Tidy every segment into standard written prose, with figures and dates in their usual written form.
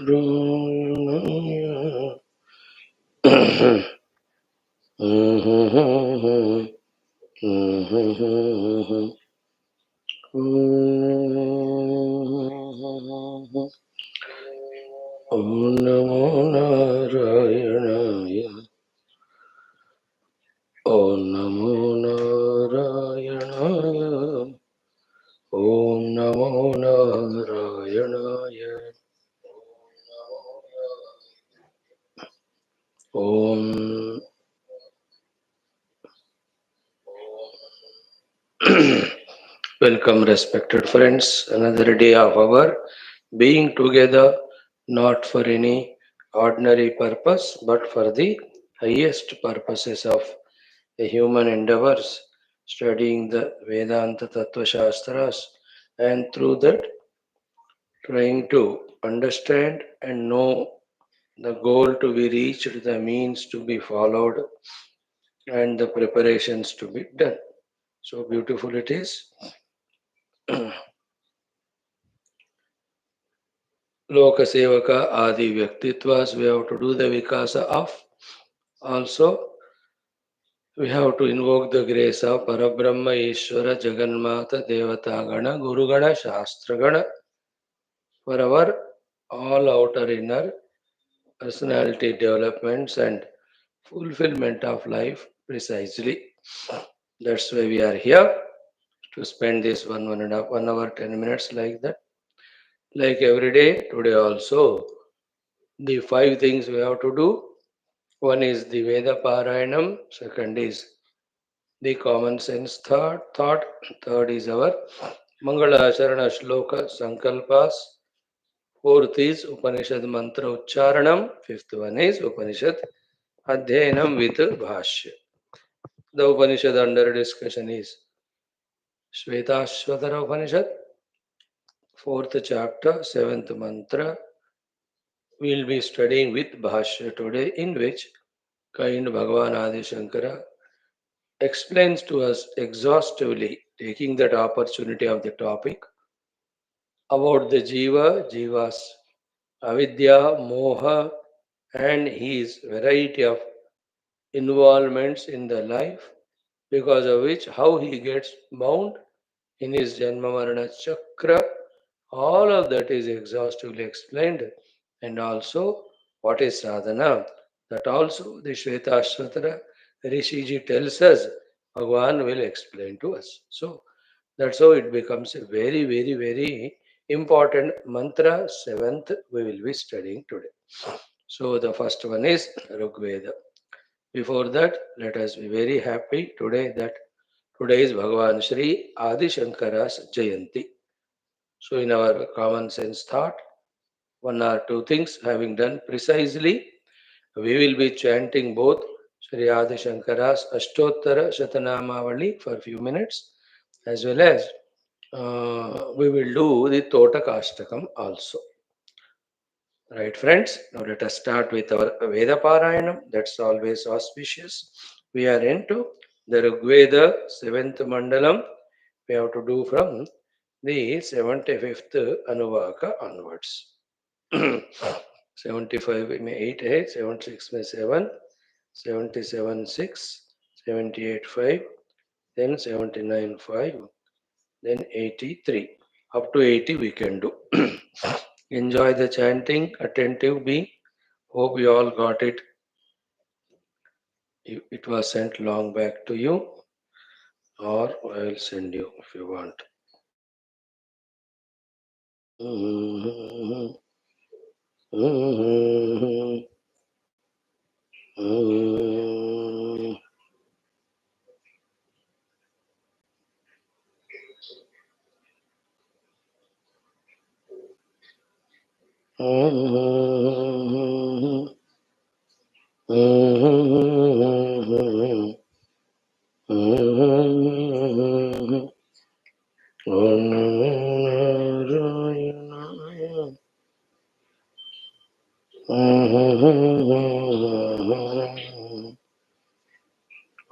Om Namo Narayanaaya. Om Namo Narayanaaya. Om Namo Narayanaaya. Om. Welcome, respected friends. Another day of our being together, not for any ordinary purpose, but for the highest purposes of the human endeavors, studying the Vedanta Tattva Shastras, and through that, trying to understand and know the goal to be reached, the means to be followed, and the preparations to be done. So beautiful it is. Loka Sevaka Adi Vyaktitwas, we have to do the Vikasa of. Also, we have to invoke the grace of Parabrahma, Ishvara, Jagannatha, Devata Gana, Guru Gana, Shastra Gana for our all outer inner personality developments and fulfillment of life precisely. That's why we are here to spend this 1 hour, 10 minutes like that. Like every day, today also, the 5 things we have to do. One is the Veda Parayanam, second is the common sense thought, third is our Mangala Acharana Shloka Sankalpas, fourth is Upanishad Mantra Ucharanam, fifth one is Upanishad Adhyanam with Bhashya. The Upanishad under discussion is Shwethashwathara Upanishad, fourth chapter, seventh mantra. We will be studying with Bhashya today, in which kind Bhagavan Adi Shankara explains to us exhaustively, taking that opportunity of the topic, about the Jiva's avidya, moha, and his variety of involvements in the life, because of which how he gets bound in his Janma Marana Chakra. All of that is exhaustively explained, and also what is sadhana. That also the Shwethashwathara Rishiji tells us, Bhagavan will explain to us. So that's how it becomes a very, very, very important mantra. Seventh, we will be studying today. So the first one is Rigveda. Before that, let us be very happy today that today is Bhagavan Shri Adi Shankara's Jayanti. So in our common sense thought, 1 or 2 things having done precisely, we will be chanting both Shri Adi Shankara's Ashtottara Shatanamavali for a few minutes, as well as we will do the Totakashtakam also. Right, friends? Now let us start with our Veda Parayanam. That's always auspicious. We are into the Rigveda 7th Mandalam. We have to do from the 75th Anuvaka onwards. 75 may 8 8, 76 may 7, 77 6, 78 5, then 79 5, then 83. Up to 80 we can do. Enjoy the chanting, attentive be. Hope you all got it. It was sent long back to you, or I will send you if you want.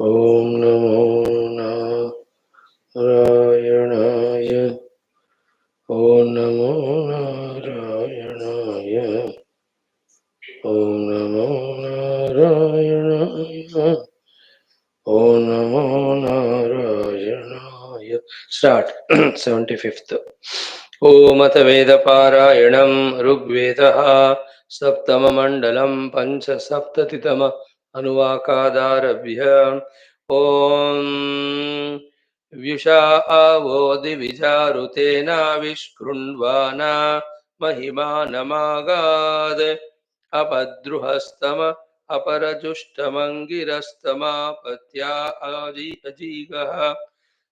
Om Namo Narayanaaya. Om Namo Narayanaaya. Om Namo Narayanaaya. Om Namo Narayanaaya. Start. 75th. Om Atha Veda Parayanam Rigvedaha Saptamamandalam Pancha Saptatitama Anuvakadarabhya. Om Vyusha Avodi Vijarutena Vishkrundvana Mahimanamagad Apadruhastama अपरजुष्टमङ्गिरस्तमापत्या अजीगः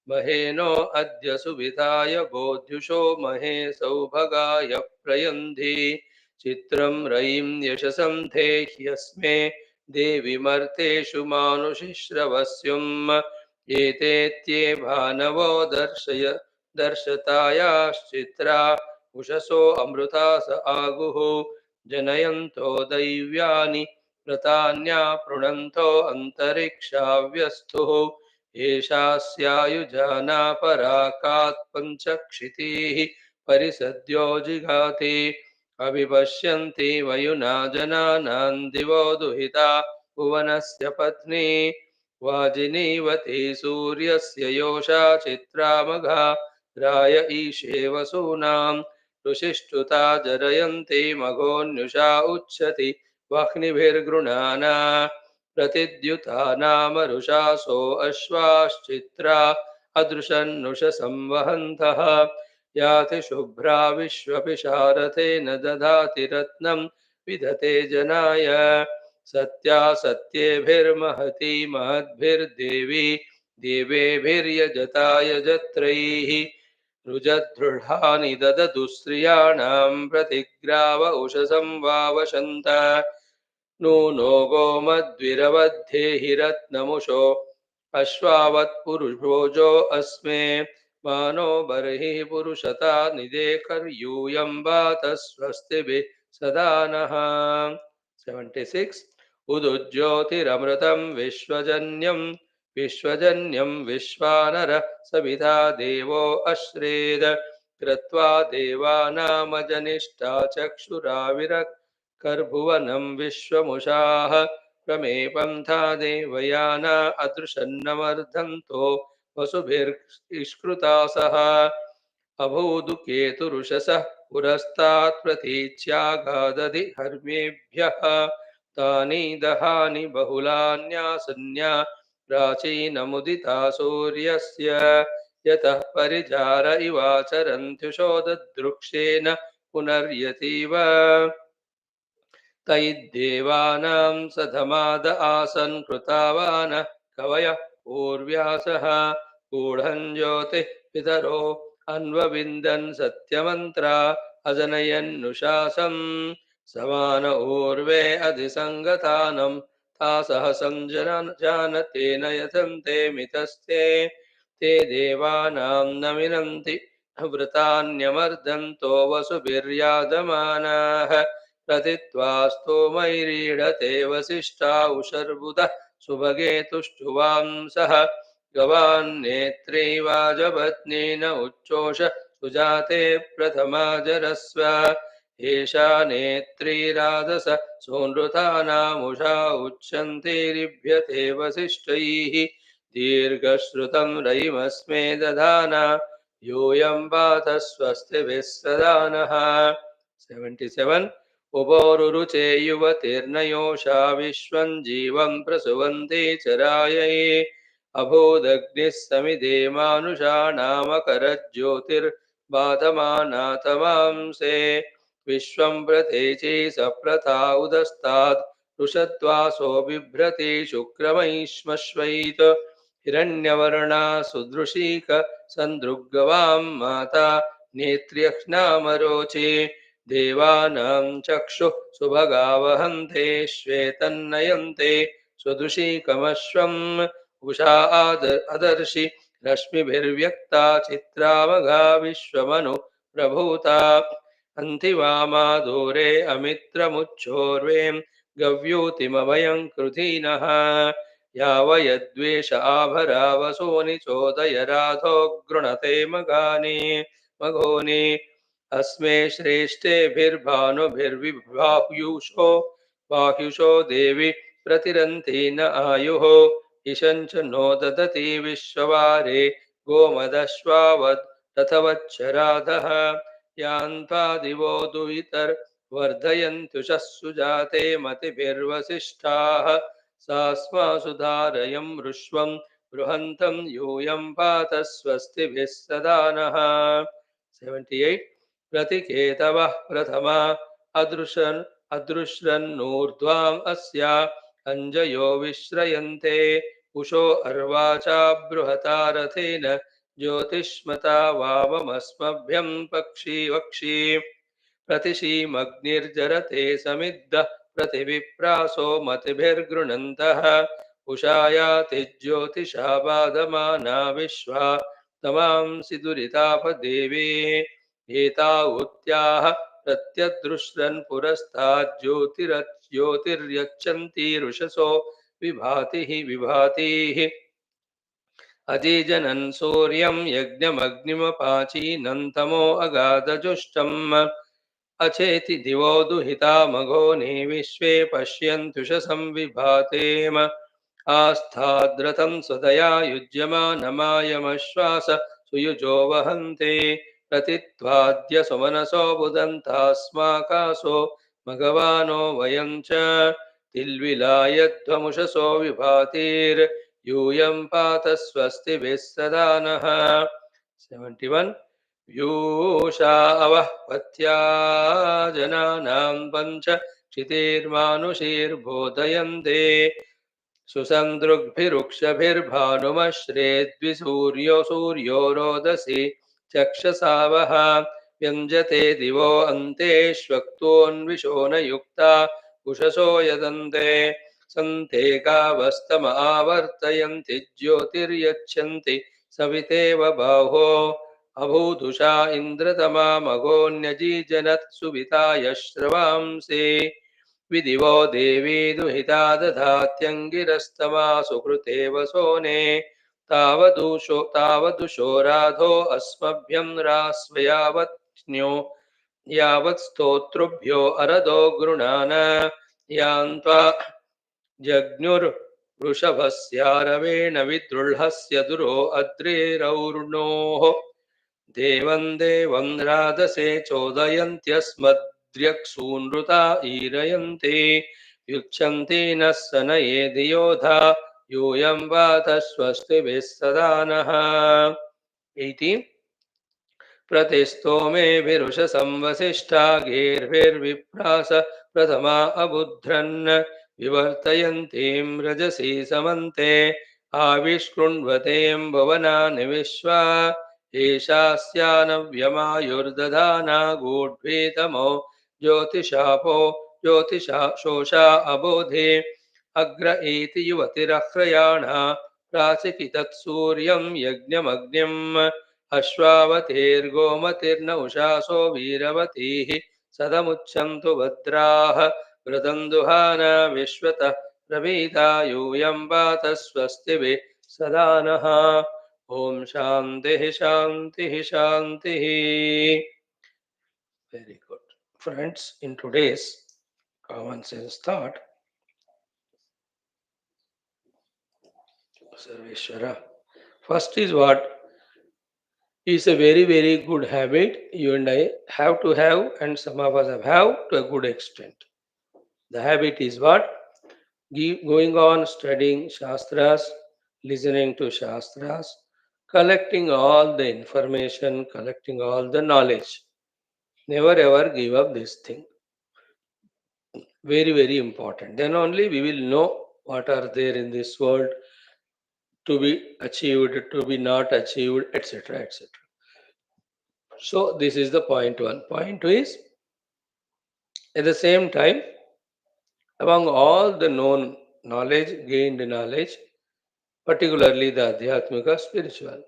महेनो अद्य सुविधाय बोध्युषो महे सौभगाय प्रयन्धि चित्रं रयिं यशसं देह्यस्मे देवि मर्तेषु मानुषिश्रवस्युम् एतेत्ये भानवो दर्शतायाश्चित्रा उषसो अमृता स आगुः जनयन्तो दैव्यानि व्रतान्या पृणन्तो अन्तरिक्षाव्यस्थुः एषा स्यायुजाना पराकात् पञ्चक्षितीः परिसद्यो जिघाति अभिपश्यन्ति वयुना जनानां दिवो दुहिता भुवनस्य पत्नी वाजिनीवती सूर्यस्य योषा चित्रामघा राय ईशे वसूनां ऋषिष्ठुता जरयन्ति मघोन्युषा उच्यति वह्निभिर्गृणाना प्रतिद्युता नाम रुषासो अश्वाश्चित्रा अदृशन्नुषसंवहन्तः याति शुभ्रा विश्वपिशारथेन दधाति रत्नं विदते जनाय सत्या सत्येभिर्महती महद्भिर्देवी देवेभिर्यजताय जत्रैः रुजदृढानि ददतु स्त्रियाणां प्रतिग्राव उषसं वावशन्त नूनो गोमद्विरवद्धेहि रत्नमुषो अश्वावत्पुरुषोजो अस्मे मानो बर्हिः पुरुषता निदेकर्यूयं वात स्वस्तिभिः सदा नः 76 उदुज्योतिरमृतं विश्वजन्यं विश्वजन्यं विश्वानर सविता देवो अश्रेद कृत्वा देवानामजनिष्ठा चक्षुराविरक् कर्भुवनं विश्वमुषाः प्रमेपं था देवयाना अदृशन्नमर्धन्तो वसुभिर्ष्कृता सह अभूदुकेतुरुषसः पुरस्तात् प्रतीच्यागादधि हर्म्येभ्यः तानि दहानि बहुलान्यासन्या प्राचीनमुदिता सूर्यस्य यतः परिचार इवाचरन्त्युषोददृक्षेण पुनर्यतीव तैर्देवानां सधमाद आसन् कृतावानः कवयः पूर्व्यासः गूढं ज्योतिः पितरो अन्वविन्दन् सत्यमन्त्रा अजनयन्नुशासं समान ऊर्वे अधिसङ्गतानं तासः जानते न यथन्ते मितस्ते ते देवानां न मिनन्ति वृतान्यमर्दन्तो वसुभिर्याजमानाः प्रथित्वा स्तोमैरीडते वसिष्ठा उशर्बुदः सुभगे तुष्टुवांसः गवान्नेत्रे वाजपत्नीन उच्चोष सुजाते प्रथमा जरस्व एषा नेत्रीराधस सोनृतानामुषा उच्यन्तेरिभ्यते वसिष्ठैः दीर्घश्रुतं रयिमस्मे दधाना यूयं वात स्वस्तिभिः सदा नः 77 उपोरुरुचे युवतिर्नयोषा विश्वं जीवं प्रसुवन्ति चरायै अभूदग्निः समिधे मानुषाणामकरज्योतिर्बाधमाना तमांसे विश्वं प्रतेजे सप्रथा उदस्तात् रुषद्वासो बिभ्रति शुक्रमैश्मश्वैत हिरण्यवर्णा सुदृशीक सन्दृग्गवां माता नेत्र्यक्ष्णामरोचे देवानां चक्षुः सुभगावहन्ते श्वेतन्नयन्ते स्वदृशीकमश्वम् उषा अदर्शि रश्मिभिर्व्यक्ता चित्रामघा विश्वमनु प्रभूता अन्तिवामा दूरे अमित्रमुच्छोर्वें गव्यूतिमभयं कृधीनः यावयद्वेष आभरा वसूनि चोदय राधो गृणते मघोनि अस्मे श्रेष्ठेभिर्भानुभिर्विबाहुषो बाहुषो देवि प्रतिरन्ति न आयुः ईशञ्च नो ददति विश्ववारे गोमदश्वावत् तथवच्छराधः यान्त्वा दिवो दुहितर्वर्धयन्त्युषः सुजाते मतिभिर्वसिष्ठाः सास्मासु धारयं रुष्वं बृहन्तं यूयं पात स्वस्तिभिः सदा नः 78 प्रतिकेतवः प्रथमा अदृश्रन्नूर्ध्वाम् अस्या अञ्जयो विश्रयन्ते उषो अर्वाचा बृहता रथेन ज्योतिष्मता वावमस्मभ्यं पक्षी वक्षी प्रतिशीमग्निर्जरते समिद्धः प्रतिविप्रासो मतिभिर्गृणन्तः उषायाति ज्योतिषा बाधमाना विश्वा तमांसि दुरितापदेवे एतावुत्याः प्रत्यदृश्रन् पुरस्ताज्ज्योतिर्यच्छन्ति ऋषसो विभातिः अजीजनन् सूर्यं यज्ञमग्निमपाचीनन्तमो अगाधजुष्टम् अचेति दिवो दुहिता मघोनि विश्वे पश्यन्तुषसं विभातेम आस्थाद्रतं स्वदया युज्यमानमायमश्वास सुयुजो वहन्ते प्रतित्वाद्य सुमनसो बुदन्तास्माकासो मघवानो वयं च तिल्विलायध्वमुषसो विभातिर्यूयं पात स्वस्तिभिः सदा नः 71 व्यूषा अवः पत्या जनानां पञ्च क्षितिर्मानुषीर्बोधयन्ते सुसन्दृग्भिरुक्षभिर्भानुमश्रे सूर्यो रोदसी चक्षसावः व्यञ्जते दिवो अन्तेष्वक्तोऽन्विषो न युक्ता उषसो यदन्ते सन्ते गावस्तम आवर्तयन्ति ज्योतिर्यच्छन्ति सवितेव बाहो अभूदुषा इन्द्रतमा मघोन्यजीजनत् सुविताय श्रवांसि विदिवो देवी दुहिता दधात्यङ्गिरस्तमा सुकृते वसोने तावदुषो राधो अस्मभ्यं रास्वयावत्न्यो यावत् स्तोतृभ्यो अरदो गृणान यान्त्वा जज्ञुर्वृषभस्यारवेण विदृढस्य दुरो अद्रेरौर्णोः देवं देवं राधसे चोदयन्त्यस्मद्र्यक्सूनृता ईरयन्ते युच्छन्ति नः सनये धियोधा यूयं वात स्वस्तिभिः सदा नः 18 प्रतिस्तोमेभिरुषसं वसिष्ठा गीर्भिर्विप्रास प्रथमा अबुध्रन् विवर्तयन्तीं रजसी समन्ते आविष्कृण्वतीं भुवनानि विश्वा एषास्यानव्यमायुर्दधाना गूढ्भीतमो ज्योतिषा शोषा अबोधे अग्र एति युवतिरह्रयाणा प्राचिकितत्सूर्यं यज्ञमग्निम् अश्वावतीर्गोमतिर्न उषासो वीरवतीः सदमुच्छन्तु भद्राः व्रतं दुहाना विश्वतः प्रवीता यूयं वात स्वस्तिभिः सदा नः ॐ शान्तिः शान्तिः शान्तिः Very good. Friends, in today's common sense thought, Sarveshwara, first is what is a very, very good habit you and I have to have, and some of us have to a good extent. The habit is what? Going on studying Shastras, listening to Shastras, collecting all the information, collecting all the knowledge. Never ever give up this thing. Very, very important. Then only we will know what are there in this world to be achieved, to be not achieved, etc. etc. So this is the point one. Point two is, at the same time, among all the known knowledge, gained knowledge, particularly the Adhyatmika spiritual,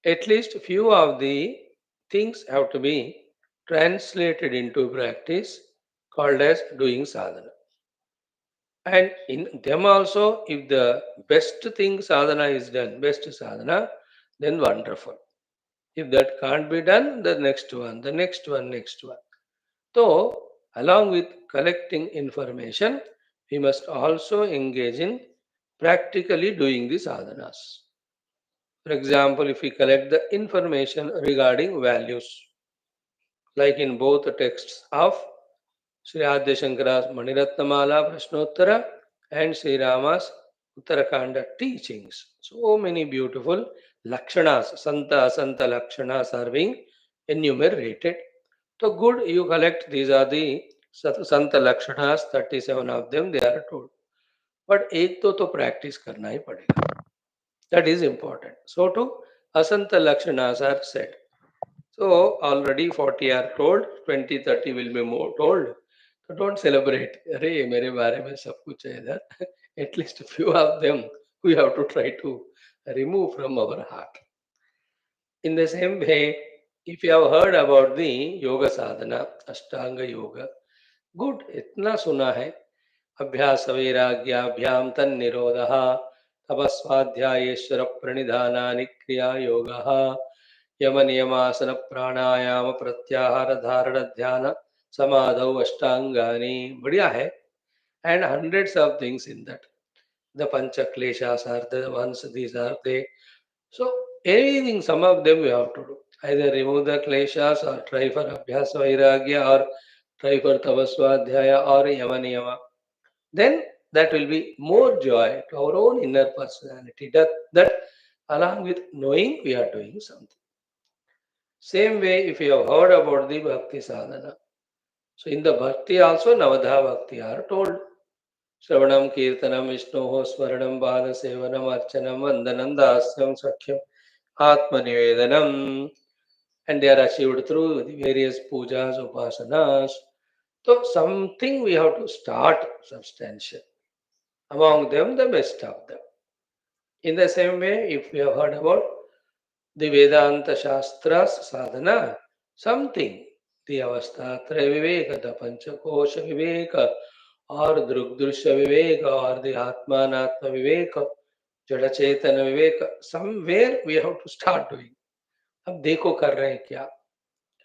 at least few of the things have to be translated into practice, called as doing sadhana. And in them also, if the best thing sadhana is done, best sadhana, then wonderful. If that can't be done, the next one, the next one, next one. So Along with collecting information, we must also engage in practically doing the sadhanas. For example, if we collect the information regarding values, like in both the texts of Sri Adya Shankara's Maniratnamala Prashnottara and Sri Rama's Uttarakanda teachings. So many beautiful Lakshanas, Santa Asanta Lakshanas are being enumerated. So good, you collect, these are the Santa Lakshanas, 37 of them they are told. But एक तो practice करना ही पड़ेगा. That is important. So too, Asanta Lakshanas are said. So already 40 are told, 20, 30 will be more told. So don't celebrate. अरे मेरे बारे में सब कुछ है इधर. At least a few of them we have to try to remove from our heart. In the same way, if you have heard about the yoga sadhana, Ashtanga yoga, good, इतना सुना है. अभ्यास वैराग्याभ्याम तन्निरोधः तपस्वाध्यायेश्वर प्रणिधानानि क्रिया योगः यम नियमासन प्राणायाम प्रत्याहार धारण ध्यान समाधौ अष्टांगानि. बढ़िया है. And hundreds of things in that. The pancha kleshas are the ones, these are they. So anything, some of them we have to do. Either remove the kleshas or try for abhyasa vairagya or try for tapaswadhyaya or yama niyama. Then that will be more joy to our own inner personality. That along with knowing we are doing something. Same way, if you have heard about the bhakti sadhana. So in the bhakti also Navadha bhakti are told. Shravanam, Kirtanam, Vishnoho, Smaranam, Bhada Sevanam, Archanam, Vandanam, Dasyam, Sakyam, Atma Nivedanam. And they are achieved through the various pujas, upasanas. So something we have to start substantial. Among them, the best of them. In the same way, if we have heard about the Vedanta Shastras sadhana, something, the Avastha Viveka, the Panchakosha Viveka, or Drugdrishya Viveka, or the Atmanatma Viveka, Jadachetana Viveka, somewhere we have to start doing. अब देखो कर रहे हैं क्या.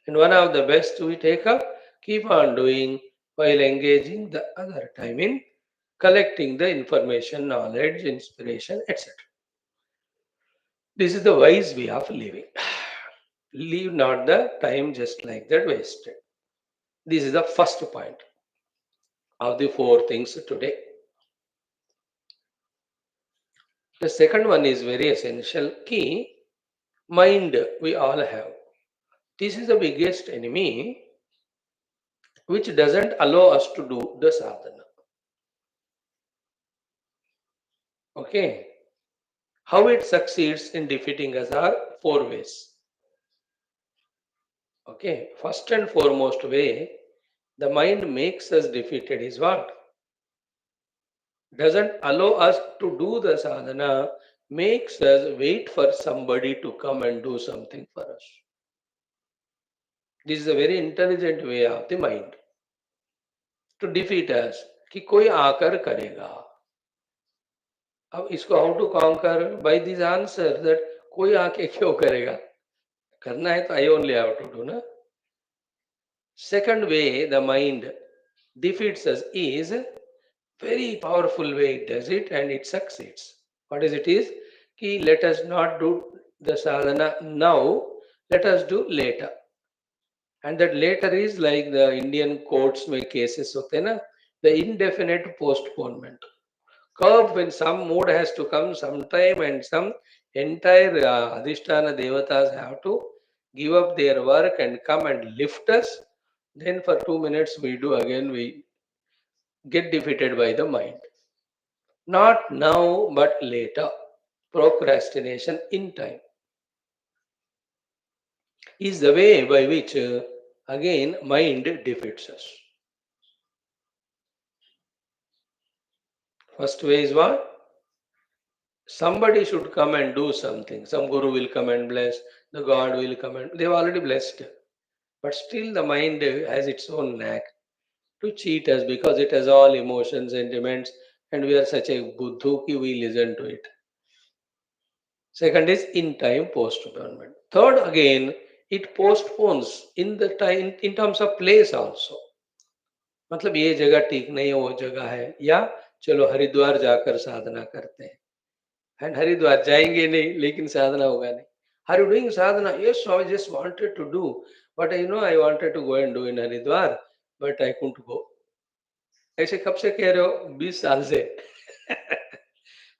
And one of the best we take up, keep on doing while engaging the other time in collecting the information, knowledge, inspiration, etc. This is the wise way of living. Leave not the time just like that wasted. This is the first point of the four things today. The second one is very essential. Key mind we all have. This is the biggest enemy which doesn't allow us to do the sadhana. Okay. How it succeeds in defeating us are four ways. Okay. First and foremost way, the mind makes us defeated is what? Doesn't allow us to do the sadhana, makes us wait for somebody to come and do something for us. This is a very intelligent way of the mind to defeat us कि कोई आकर करेगा. अब इसको how to conquer by this answer that कोई आके क्यों करेगा. करना है तो I only have to do ना. Second way the mind defeats us is very powerful way it does it and it succeeds. What is it is? Ki let us not do the sadhana now, let us do later. And that later is like the Indian courts में cases होते हैं ना, the indefinite postponement. Curve when some mood has to come sometime and some entire Adhisthana Devatas have to give up their work and come and lift us. Then for 2 minutes we do again, we get defeated by the mind. Not now, but later. Procrastination in time is the way by which, again, mind defeats us. First way is what? Somebody should come and do something. Some guru will come and bless, the God will come and they've already blessed. But still the mind has its own knack to cheat us because it has all emotions, sentiments, and we are such a buddhu ki we listen to it. Second is in time postponement. Third, again, it postpones in the time in terms of place also. मतलब ये जगह ठीक नहीं है, वो जगह है, या चलो हरिद्वार जाकर साधना करते हैं। एंड हरिद्वार जाएंगे नहीं, लेकिन साधना होगा नहीं। Are you doing sadhana? Yes, I just wanted to do, but I know I wanted to go and do in Haridwar, but I couldn't go. ऐसे कब से कह रहे हो? 20 साल से।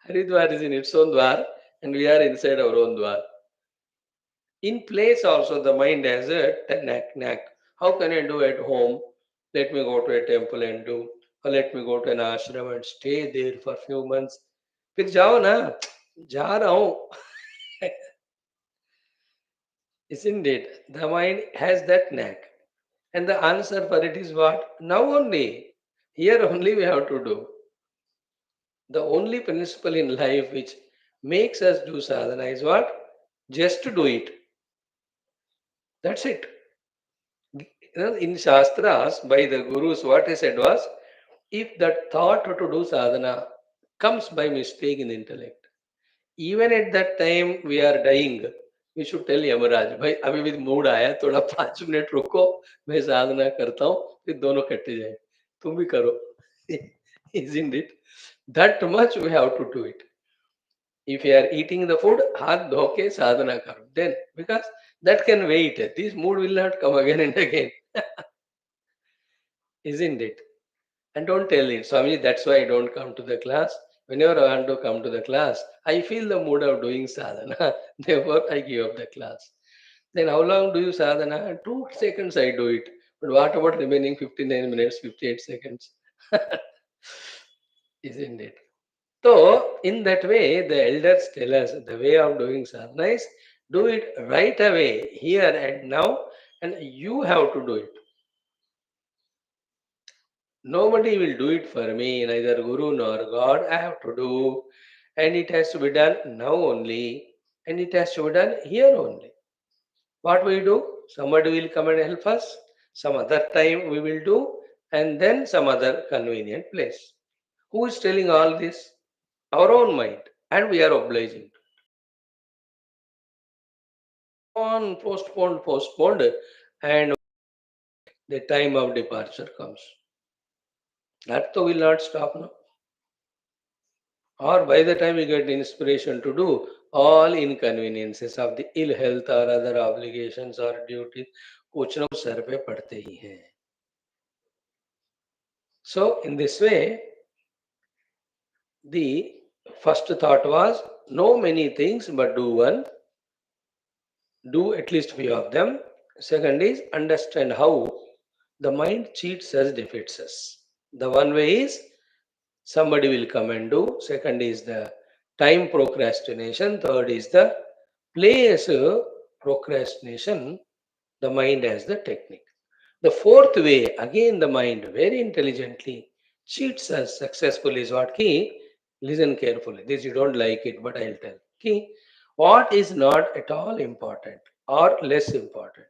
Haridwar is in its own dwar, and we are inside our own dwar. In place also, the mind has a knack. How can I do at home? Let me go to a temple and do, or let me go to an ashram and stay there for few months. फिर जाओ ना, जा रहा हूँ. Isn't it? The mind has that knack. And the answer for it is what? Now only. Here only we have to do. The only principle in life which makes us do sadhana is what? Just to do it. That's it. In Shastras, by the Gurus, what he said was, if that thought to do sadhana comes by mistake in the intellect, even at that time we are dying, we should tell Yamaraj, भाई अभी भी mood आया, थोड़ा 5 minute रुको, मैं साधना करता हूँ, फिर दोनों कटे जाए, तुम भी करो. Isn't it? That much we have to do it. If you are eating the food, हाथ धो के साधना करो. Then, because that can wait. This mood will not come again and again. Isn't it? And don't tell it, Swami, that's why I don't come to the class. Whenever I want to come to the class, I feel the mood of doing sadhana. Therefore, I give up the class. Then how long do you sadhana? 2 seconds I do it. But what about remaining 59 minutes, 58 seconds? Isn't it? So, in that way, the elders tell us the way of doing sadhana is do it right away, here and now, and you have to do it. Nobody will do it for me, neither Guru nor God. I have to do, and it has to be done now only, and it has to be done here only. What we do? Somebody will come and help us, some other time we will do, and then some other convenient place. Who is telling all this? Our own mind, and we are obliging. On postponed, and the time of departure comes. That too will not stop now. Or by the time we get inspiration to do, all inconveniences of the ill health or other obligations or duties कुछ ना कुछ sir पे पड़ते ही हैं. So in this way, the first thought was know many things but do one, do at least few of them. Second is understand how the mind cheats us, defeats us. The one way is somebody will come and do. Second is the time procrastination. Third is the place procrastination. The mind has the technique. The fourth way, again the mind very intelligently cheats us successfully is what key. Listen carefully. This you don't like it, but I'll tell. Key, what is not at all important or less important,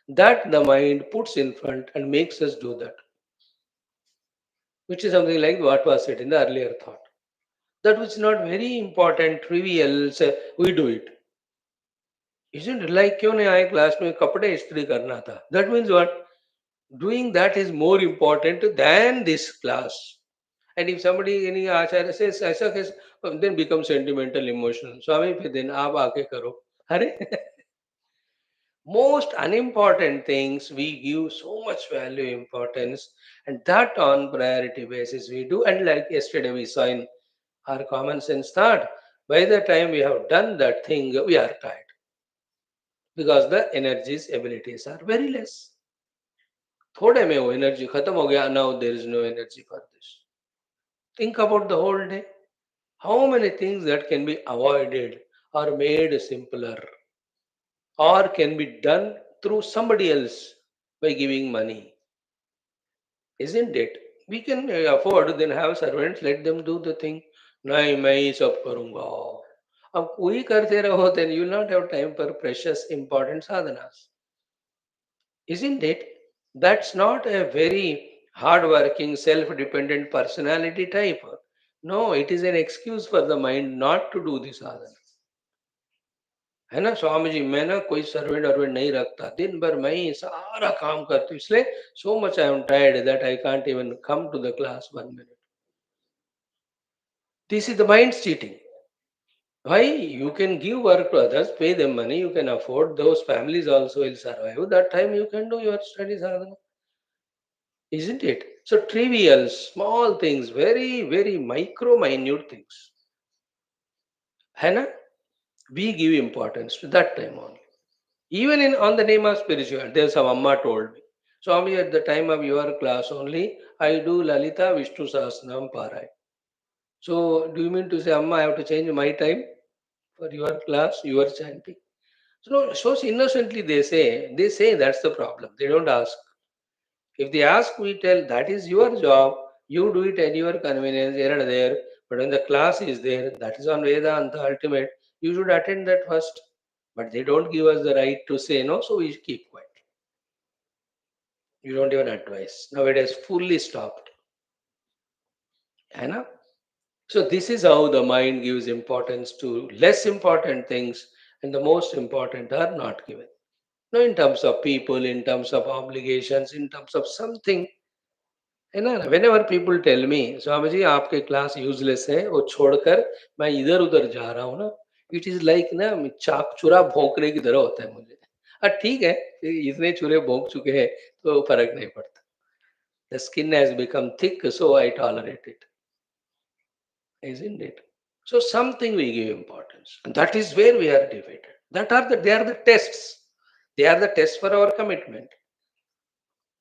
that the mind puts in front and makes us do that, which is something like what was said in the earlier thought. That which is not very important, trivial, say, we do it. Isn't it like क्यों नहीं आए class में कपड़े इस्त्री करना था? That means what? Doing that is more important than this class. And if somebody any Acharya says ऐसा कैसे, then become sentimental, emotional. स्वामी फिर दिन आप आके करो. अरे most unimportant things we give so much value importance, and that on priority basis we do. And like yesterday we saw in our common sense thought, by the time we have done that thing we are tired because the energies abilities are very less. थोड़े में वो energy खत्म हो गया. Now there is no energy for this. Think about the whole day, how many things that can be avoided or made simpler or can be done through somebody else by giving money. Isn't it? We can afford, then have servants, let them do the thing. नहीं मैं ही सब करूंगा. अब वही करते रहो, then you will not have time for precious important sadhanas. Isn't it? That's not a very hard-working, self-dependent personality type. No, it is an excuse for the mind not to do the sadhana. है ना स्वामी जी, मैं ना कोई servant वर्वेंट नहीं रखता, दिन भर मैं ही सारा काम करती हूँ, इसलिए so much I am tired that I can't even come to the class 1 minute. This is the mind cheating. Why? You can give work to others, pay them money, you can afford, those families also will survive. That time you can do your studies, sadhana, isn't it? So trivial, small things, very, very micro, minute things. Hannah, we give importance to that time only. Even in on the name of spiritual, there's some Amma told me. Swami, at the time of your class only, I do Lalita Vishnu Sahasranam Parai. So do you mean to say, Amma, I have to change my time for your class, your chanting? So, no, so innocently they say that's the problem. They don't ask. If they ask, we tell that is your job. You do it at your convenience here and there. But when the class is there, that is on Vedanta ultimate. You should attend that first. But they don't give us the right to say no, so we keep quiet. You don't even advise. Now it has fully stopped. Anna? So this is how the mind gives importance to less important things, and the most important are not given. No, in terms of people, in terms of obligations, in terms of something. है ना, whenever people tell me, Swami ji आपके class useless है, वो छोड़कर मैं इधर उधर जा रहा हूँ ना, इट इज लाइक ना चाक चूरा भोंकने की तरह होता है मुझे। ठीक है, इतने चूरे भोंक चुके हैं तो फर्क नहीं पड़ता। The skin has become thick, so I tolerate it, isn't it? So something we give importance, and that is where we are divided. They are the tests. They are the tests for our commitment.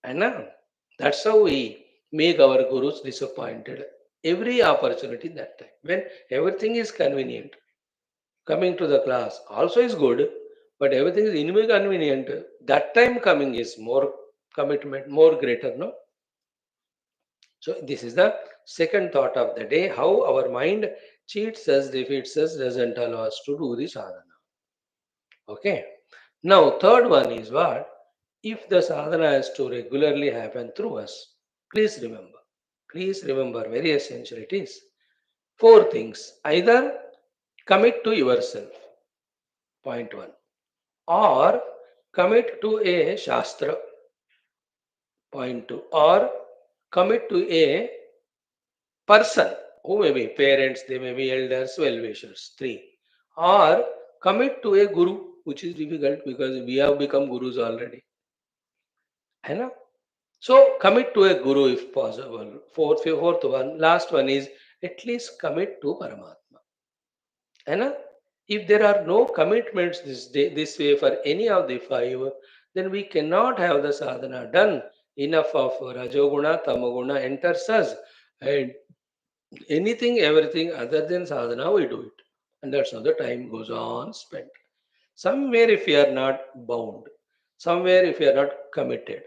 And now that's how we make our gurus disappointed every opportunity that time. When everything is convenient, coming to the class also is good, but everything is inconvenient. That time coming is more commitment, more greater, no? So this is the second thought of the day, how our mind cheats us, defeats us, doesn't allow us to do the sadhana. Okay. Now third one is what? If the sadhana has to regularly happen through us, please remember, very essential it is. Four things. Either commit to yourself, point one, or commit to a shastra, point two, or commit to a person who may be parents, they may be elders, well wishers, three, or commit to a guru, which is difficult because we have become gurus already. है ना? So commit to a guru if possible. Fourth one, last one is at least commit to Paramatma. है ना? If there are no commitments this way for any of the five, then we cannot have the sadhana done. Enough of Rajoguna, Tamoguna enters us, and anything, everything other than sadhana, we do it. And that's how the time goes on spent. Somewhere, if we are not bound, somewhere, if we are not committed,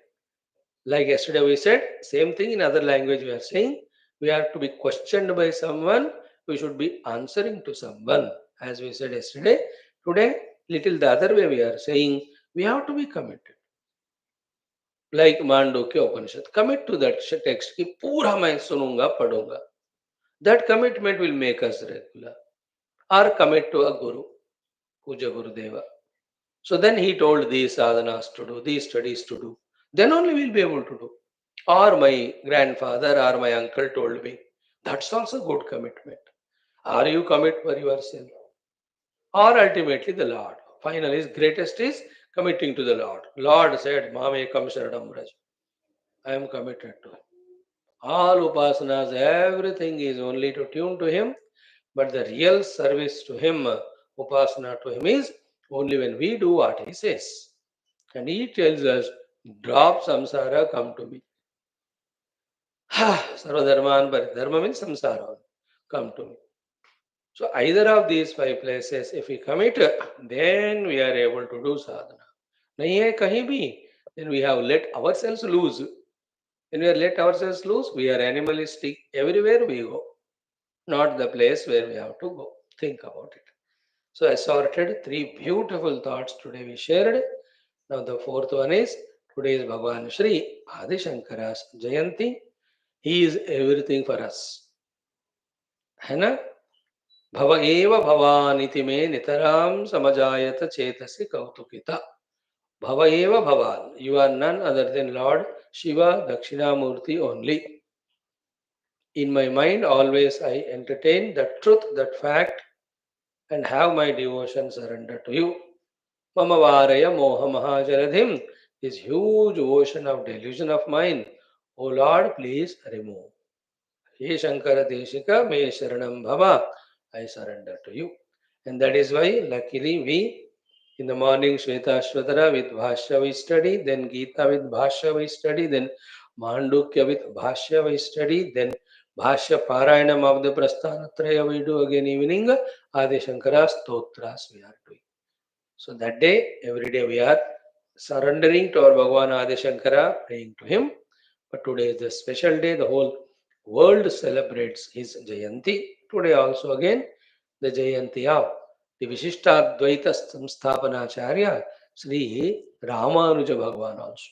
like yesterday we said, same thing in other language we are saying, we are to be questioned by someone, we should be answering to someone. As we said yesterday, today, little the other way we are saying, we have to be committed. Like Mandukya Upanishad, commit to that text कि पूरा मैं सुनूंगा पढ़ूंगा. That commitment will make us regular. Or commit to a guru, Puja Gurudeva. So then he told these sadhanas to do, these studies to do. Then only we'll be able to do. Or my grandfather or my uncle told me. That's also good commitment. Are you commit for yourself? Or ultimately the Lord. Finally, greatest is committing to the Lord. Lord said, Mamekam Sharanam Braj. I am committed to him. All upasanas, everything is only to tune to him, but the real service to him, upasana to him, is only when we do what he says. And he tells us, drop samsara, come to me. Sarvadharman Paridharma means samsara. Come to me. So either of these five places, if we commit, then we are able to do sadhana. Nahi hai kahin bhi, then we have let ourselves loose. When we are let ourselves loose, we are animalistic everywhere we go. Not the place where we have to go. Think about it. So I sorted three beautiful thoughts today we shared. Now the fourth one is today is Bhagavan Shri Adi Shankara's Jayanti. He is everything for us. है ना? भव एव भवानिति मे नितरां समजायत चेतसि कौतुकिता. Bhava eva bhavan. You are none other than Lord Shiva Dakshinamurti only. In my mind, always I entertain that truth, that fact, and have my devotion surrender to you. Mama Varaya Moha Mahajaradhim, this huge ocean of delusion of mine. O Lord, please remove. He Shankara Deshika me Sharanam Bhava. I surrender to you. And that is why, luckily, we in the morning Shwethashwathara with Bhashya we study, then Gita with Bhashya we study, then Mandukya with Bhashya we study, then Bhashya Parayanam of the Prasthanatraya we do again evening, Adi Shankara Stotras we are doing. So that day, every day we are surrendering to our Bhagavan Adi Shankara, praying to him. But today is the special day, the whole world celebrates his Jayanti. Today also again, the Jayanti of the Vishishtadvaita Samsthapanacharya, Sri Ramanuja Bhagavan also.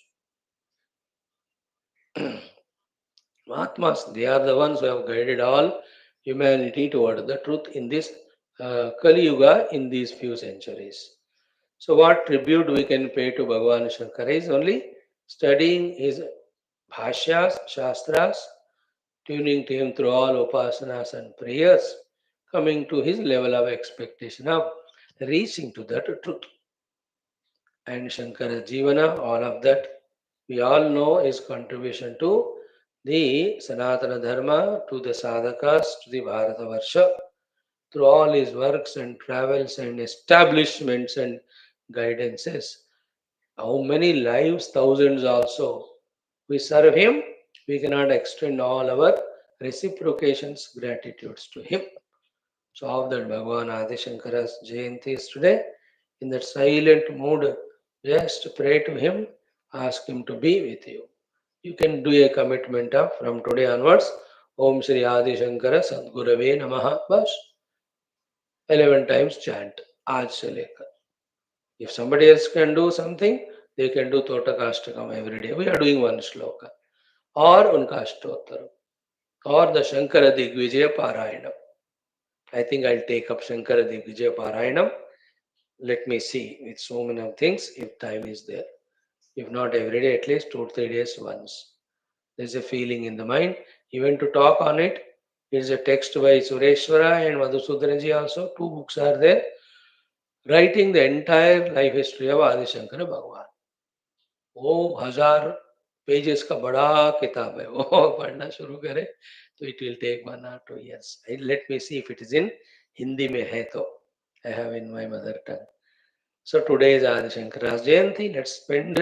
Mahatmas, they are the ones who have guided all humanity toward the truth in this Kali Yuga in these few centuries. So, what tribute we can pay to Bhagavan Shankara is only studying his bhashyas, shastras, tuning to him through all upasanas and prayers, coming to his level of expectation of reaching to that truth. And Shankara Jivana, all of that, we all know his contribution to the Sanatana Dharma, to the sadhakas, to the Bharata Varsha, through all his works and travels and establishments and guidances. How many lives, thousands also, we serve him, we cannot extend all our reciprocations, gratitudes to him. So, of that Bhagavan Adi Shankara's Jayanti is today. In that silent mood, just pray to him, ask him to be with you. You can do a commitment of from today onwards, Om Shri Adi Shankara Sadgurave Namaha, bas 11 times chant, Aaj se lekar. If somebody else can do something, they can do Totakashtakam every day. We are doing one shloka. Or Unka Ashtottaram. Or the Shankara Digvijaya Parayanam. I think I'll take up Shankara Digvijaya Parayanam. Let me see with so many things if time is there. If not every day, at least 2 or 3 days once. There's a feeling in the mind. Even to talk on it, it's a text by Sureshwara and Madhusudaranji also. 2 books are there. Writing the entire life history of Adi Shankara Bhagavan. वो 1000 pages का बड़ा किताब है वो पढ़ना शुरू करे तो it will take 1 or 2 years. Let me see if it is in Hindi में है तो I have in my mother tongue. So today is Adi Shankara's Jayanti. Let's spend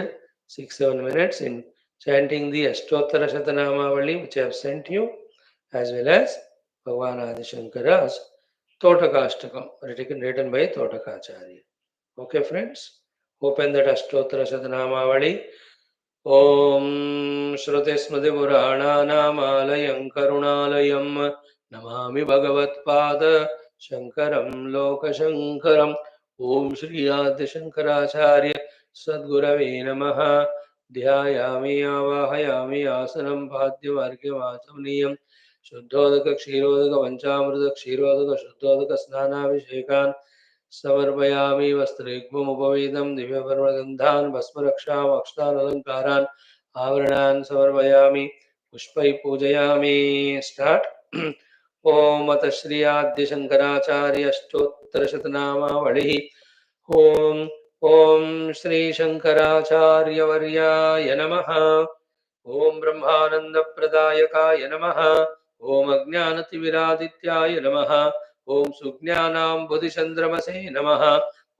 6-7 minutes in chanting the Ashtottara Shatanamavali which I have sent you, as well as Bhagavan Adi Shankara's Totakashtakam written by Totakacharya. Okay, friends? Open that Ashtottara Shatanamavali. ॐ श्रुतिस्मृतिपुराणानामालयं करुणालयं नमामि भगवत्पाद शङ्करं लोकशङ्करम्. ॐ श्री आदिशङ्कराचार्य सद्गुरवे नमः. ध्यायामि आवाहयामि आसनं पाद्यमार्घ्यमाचमनीयं शुद्धोदक क्षीरोदक पञ्चामृत क्षीरोदक शुद्धोदक स्नानाभिषेकान् समर्पयामि. वस्त्रयुग्ममुपवेदं दिव्यपर्वगन्धान् भस्मरक्षाम् अक्षतानलङ्कारान् आवरणान् समर्पयामि. पुष्पैः पूजयामि. Start. ओम अथ श्री आद्य शंकराचार्य अष्टोत्तरशतनामावलिः. ओम ओम श्री शंकराचार्य वर्याय नमः. ओम ब्रह्मानंद प्रदायकाय नमः. ओम अज्ञानतिमिरादित्याय नमः. ओम सुज्ञानाम्बुधिचन्द्रमसे नमः.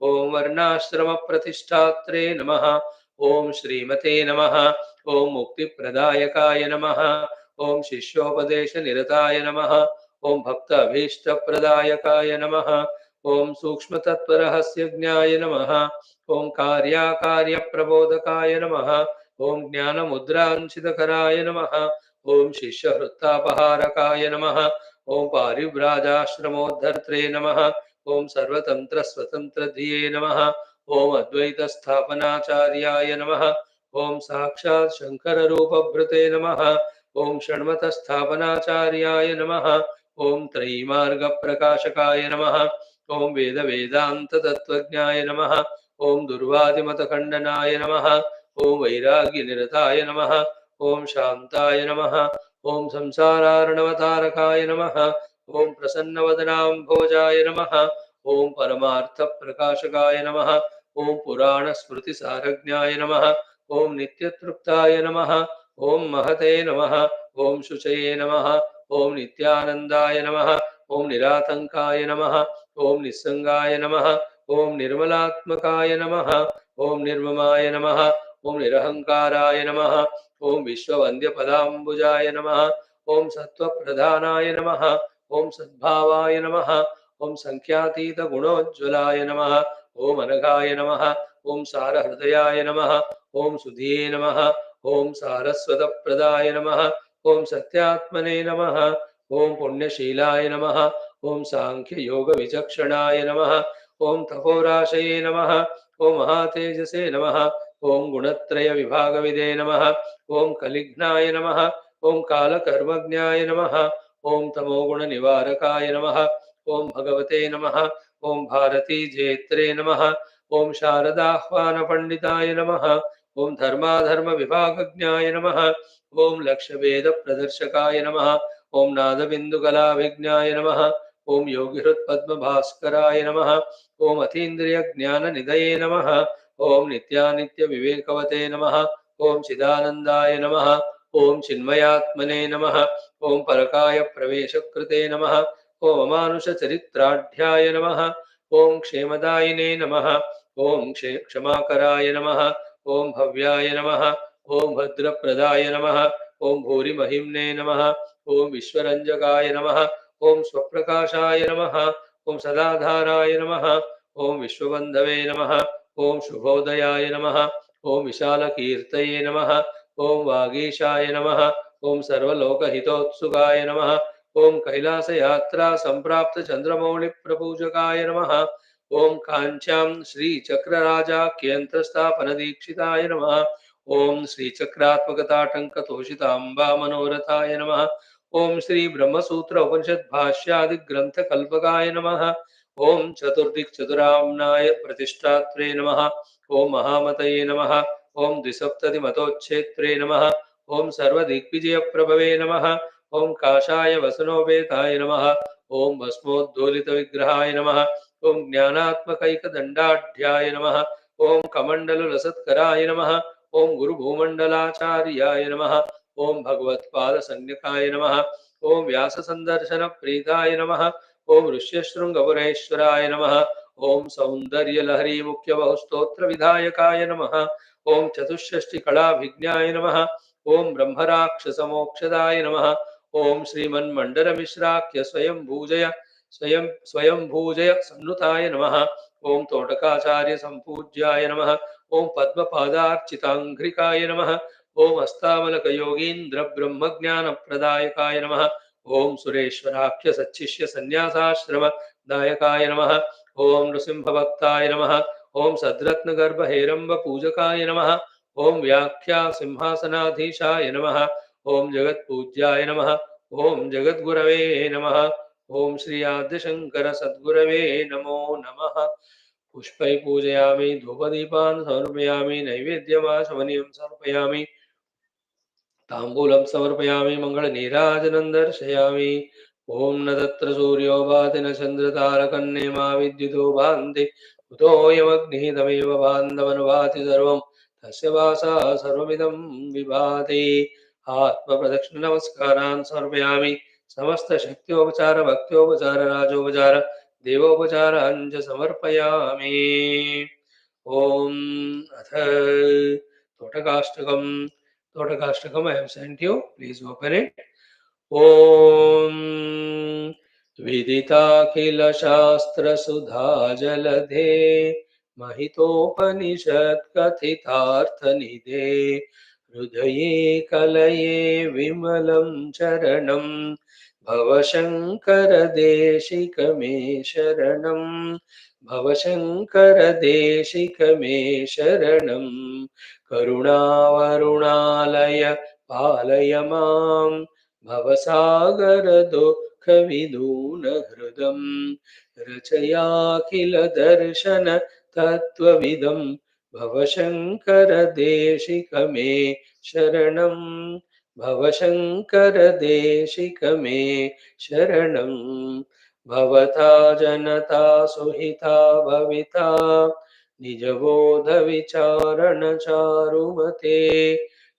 ओम वर्णाश्रम प्रतिष्ठात्रे नमः. ओम श्रीमते नमः. ओम मुक्तिप्रदायकाय नमः. ओम शिष्योपदेशनिरताय नमः. ओम भक्त अभीष्टप्रदायकाय नमः. ओम सूक्ष्मतत्त्वरहस्यज्ञाय नमः. ओम कार्याकार्यप्रबोधकाय नमः. ओम ज्ञानमुद्रांशितकराय नमः. ओम शिष्यहृत्तापहारकाय नमः. ओम पारिव्राजाश्रमोद्धर्त्रे नमः. ओम सर्वतन्त्रस्वतन्त्रधिये नमः. ओम अद्वैतस्थापनाचार्याय नमः. ओम साक्षात् शंकररूपभृते नमः. ओम षण्मतस्थापनाचार्याय नमः. ॐ त्रयीमार्गप्रकाशकाय नमः। ॐ वेदवेदान्ततत्त्वज्ञाय नमः। ॐ दुर्वादिमतखण्डनाय नमः। ॐ वैराग्यनिरताय नमः। ॐ शान्ताय नमः। ॐ संसारार्णवतारकाय नमः। ॐ प्रसन्नवदनाम्भोजाय नमः। ॐ परमार्थप्रकाशकाय नमः। ॐ पुराणस्मृतिसारज्ञाय नमः। ॐ नित्यतृप्ताय नमः। ॐ महते नमः। ॐ शुचये नमः। ॐ नित्यानन्दाय नमः। ॐ निरातङ्काय नमः। ॐ निस्सङ्गाय नमः। ॐ निर्मलात्मकाय नमः। ॐ निर्ममाय नमः। ॐ निरहङ्काराय नमः। ॐ विश्ववन्द्यपदाम्बुजाय नमः। ॐ सत्त्वप्रधानाय नमः। ॐ सद्भावाय नमः। ॐ सङ्ख्यातीतगुणोज्ज्वलाय नमः। ॐ अनघाय नमः। ॐ सारहृदयाय नमः। ॐ सुधिये नमः। ॐ सारस्वतप्रदाय नमः। ॐ सत्यात्मने नमः। ॐ पुण्यशीलाय नमः। ॐ साङ्ख्ययोगविचक्षणाय नमः। ॐ तपोराशये नमः। ॐ महातेजसे नमः। ॐ गुणत्रयविभागविदे नमः। ॐ कलिघ्नाय नमः। ॐ कालकर्मज्ञाय नमः। ॐ तमोगुणनिवारकाय नमः। ॐ भगवते नमः। ॐ भारतीजेत्रे नमः। ॐ शारदाह्वानपण्डिताय नमः। ॐ धर्माधर्मविभागज्ञाय नमः। ॐ लक्ष्यवेदप्रदर्शकाय नमः। ॐ नादबिन्दुकलाभिज्ञाय नमः। ॐ योगिहृत्पद्मभास्कराय नमः। ॐ अतीन्द्रियज्ञाननिधये नमः। ॐ नित्यानित्यविवेकवते नमः। ॐ चिदानन्दाय नमः। ॐ चिन्मयात्मने नमः। ॐ परकायप्रवेशकृते नमः। ॐ अमानुषचरित्राढ्याय नमः। ॐ क्षेमदायिने नमः। ॐ क्षमाकराय नमः। ॐ भव्याय नमः। ॐ भद्रप्रदाय नमः। ॐ भूरिमहिम्ने नमः। ॐ विश्वरञ्जकाय नमः। ॐ स्वप्रकाशाय नमः। ॐ सदाधाराय नमः। ॐ विश्वबन्धवे नमः। ॐ शुभोदयाय नमः। ॐ विशालकीर्तये नमः। ॐ वागीशाय नमः। ॐ सर्वलोकहितोत्सुकाय नमः। ॐ कैलासयात्रा सम्प्राप्तचन्द्रमौळिप्रपूजकाय नमः। ॐ काञ्च्यां श्रीचक्रराजाख्ययन्त्रस्थापनदीक्षिताय नमः। ॐ श्रीचक्रात्मकताटङ्कतोषिताम्बामनोरथाय नमः। ॐ श्रीब्रह्मसूत्र उपनिषद्भाष्यादिग्रन्थकल्पकाय नमः। ॐ चतुर्दिक्चतुराम्नाय प्रतिष्ठात्रे नमः। ॐ महामतये नमः। ॐ द्विसप्ततिमतोच्छेत्रे नमः। ॐ सर्वदिग्विजयप्रभवे नमः। ॐ काषाय वसनोपेताय नमः। ॐ भस्मोद्धूलितविग्रहाय नमः। ॐ ज्ञानात्मकैकदण्डाढ्याय नमः। ॐ कमण्डलुलसत्कराय नमः। ॐ गुरुभूमण्डलाचार्याय नमः। ॐ भगवत्पादसंज्ञकाय नमः। ॐ व्याससन्दर्शनप्रीताय नमः। ॐ ऋष्यशृङ्गपुरेश्वराय नमः। ॐ सौन्दर्यलहरीमुख्यबहुस्तोत्रविधायकाय नमः। ॐ चतुष्षष्टिकलाभिज्ञाय नमः। ॐ ब्रह्मराक्षसमोक्षदाय नमः। ॐ श्रीमन्मण्डलमिश्राख्य स्वयंभूजय सन्नुताय नमः। ॐ तोटकाचार्यसम्पूज्याय नमः। ॐ पद्मपादार्चिताङ्घ्रिकाय नमः। ॐ हस्तामलकयोगीन्द्रब्रह्मज्ञानप्रदायकाय नमः। ॐ सुरेश्वराख्यसच्छिष्यसन्न्यासाश्रमदायकाय नमः। ॐ नृसिंहभक्ताय नमः। ॐ सद्रत्नगर्भहेरम्बपूजकाय नमः। ॐ व्याख्यासिंहासनाधीशाय नमः। ॐ जगत्पूज्याय नमः। ॐ जगद्गुरवे नमः। ॐ श्री आद्यशङ्कर सद्गुरवे नमो नमः। पुष्पै पूजयामि, धूपदीपान् समर्पयामि, नैवेद्यमाचमनीयं समर्पयामि, ताम्बूलं समर्पयामि, मङ्गलनीराजनं दर्शयामि। ॐ न तत्र सूर्यो भाति न चन्द्रतारकन्नेमा विद्युतो भान्ति कुतोऽयमग्निः तमेव बान्धवनुभाति सर्वं तस्य वासा सर्वमिदं विभाति। आत्मप्रदक्षिणनमस्कारान् समर्पयामि। समस्तशक्त्योपचार भक्त्योपचार राजोपचार देवोपचारान् च समर्पयामि। ॐ अथ तोटकाष्टकम्। Totakaष्टकम् I have sent you. Please open it. ॐ विदिताखिलशास्त्रसुधाजलधे महितोपनिषत्कथितार्थनिधे हृदये कलये विमलं चरणं भवशङ्करदेशिक मे शरणं। भवशङ्करदेशिक मे शरणं। करुणावरुणालय पालय मां भवसागरदुःखसमुद्रतटे दुःखविदून हृदं रचयाखिल दर्शन तत्त्वविदं भवशङ्कर देशिक मे शरणं भवशङ्कर देशिक मे शरणं भवता जनता सुहिता भविता निजबोध विचारण चारुमते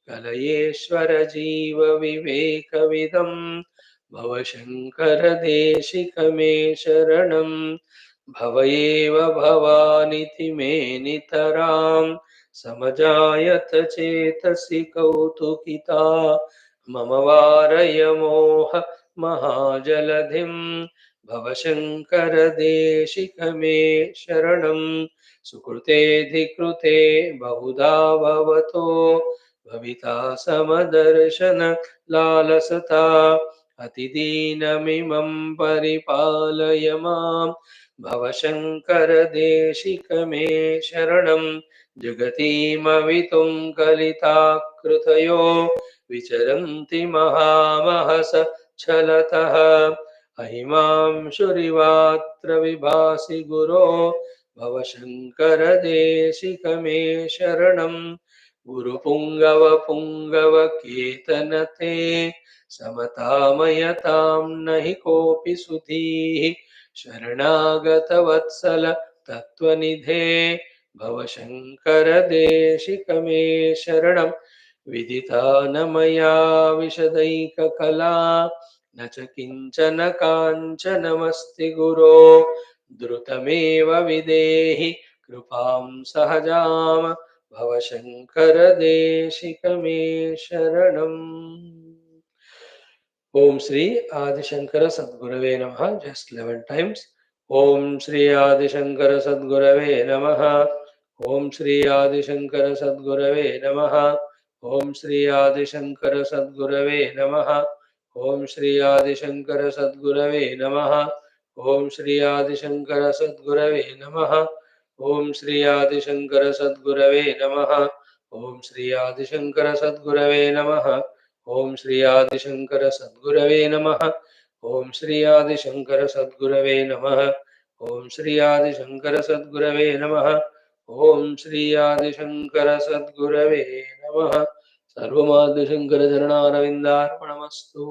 कलयेश्वर जीव विवेकविदं भवशङ्कर देशिक मे शरणं भव एव भवानिति मे नितरां समजायत चेतसि कौतुकिता मम वारय मोह महाजलधिं भवशङ्कर देशिक मे शरणं सुकृतेऽधिकृते बहुधा भवतो भविता समदर्शन लालसता अतिदीनमिमं परिपालय मां भवशङ्कर देशिक मे शरणं जगतीमवितुं कलिताकृतयो विचरन्ति महामहस छलतः अहिमांशुरिवात्र विभासि गुरो भवशङ्कर देशिक मे शरणं गुरुपुङ्गव केतनते समतामयतां नहि कोऽपि सुधीः शरणागतवत्सल तत्त्वनिधे भवशङ्कर देशिक मे शरणं विदिता न मया विशदैककला न च किञ्चन काञ्चनमस्ति गुरो द्रुतमेव विदेहि कृपां सहजां भवशङ्कर देशिक मे शरणम्। ओम श्री आदिशंकर सद्गुरवे नमः। Just 11 times. ओम श्री आदिशंकर सद्गुरवे नमः। ओम श्री आदिशंकर सद्गुरवे नमः। ओम श्री आदिशंकर सद्गुरवे नमः। ओम श्री आदिशंकर सद्गुरवे नमः। ओम श्री आदिशंकर सद्गुरवे नमः। ओम श्री आदिशंकर सद्गुरवे नमः। ओम श्री आदिशंकर सद्गुरवे नमः। ओम श्री आदिशंकर सद्गुरवे नमः। ओम श्री आदिशंकर सद्गुरवे नमः। ओम श्री आदिशंकर सद्गुरवे नमः। ओम श्री आदिशंकर सद्गुरवे नमः। सर्वमादिशंकर चरणारविंदार्पणमस्तु।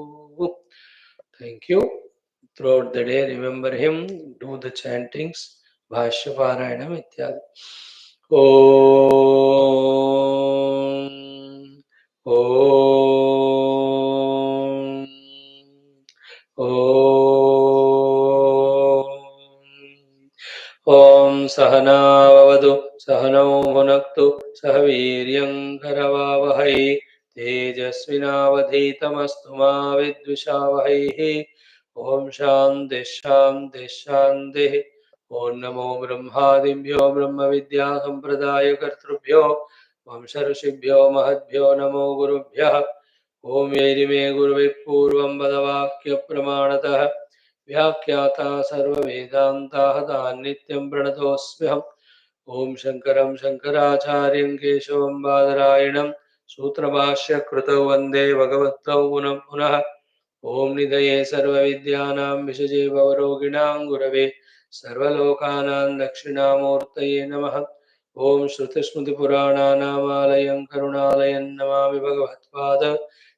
Thank you. Throughout the day, remember him, do the chantings, Bhashya Parayanam ityadi. Om Om Sahanavavadu Sahanau Bhunaktu Sah Veeryam Karavavahai Tejasvinavadhitamastu ma Vidvishavahai. Om Shanti Shanti Shanti. Om Namo Brahmadibhyo Brahma Vidya Sampradaya Kartrubhyo Vamsharshibhyo Mahadbhyo Namo Gurubhyah. Om Yerime Guruve Purvam Badavakya Pramanatah व्याख्याता सर्ववेदान्ताः तान् नित्यं प्रणतोऽस्म्यहम्। ओम शंकरं शंकराचार्यं केशवं बादरायणं सूत्रभाष्यकृतौ वन्दे भगवन्तौ पुनः पुनः। ओम निधये सर्वविद्यानां विषजे भवरोगिणां गुरवे सर्वलोकानां दक्षिणामूर्तये नमः। ओम श्रुतिस्मृतिपुराणानामालयं करुणालयं नमामि भगवत्पाद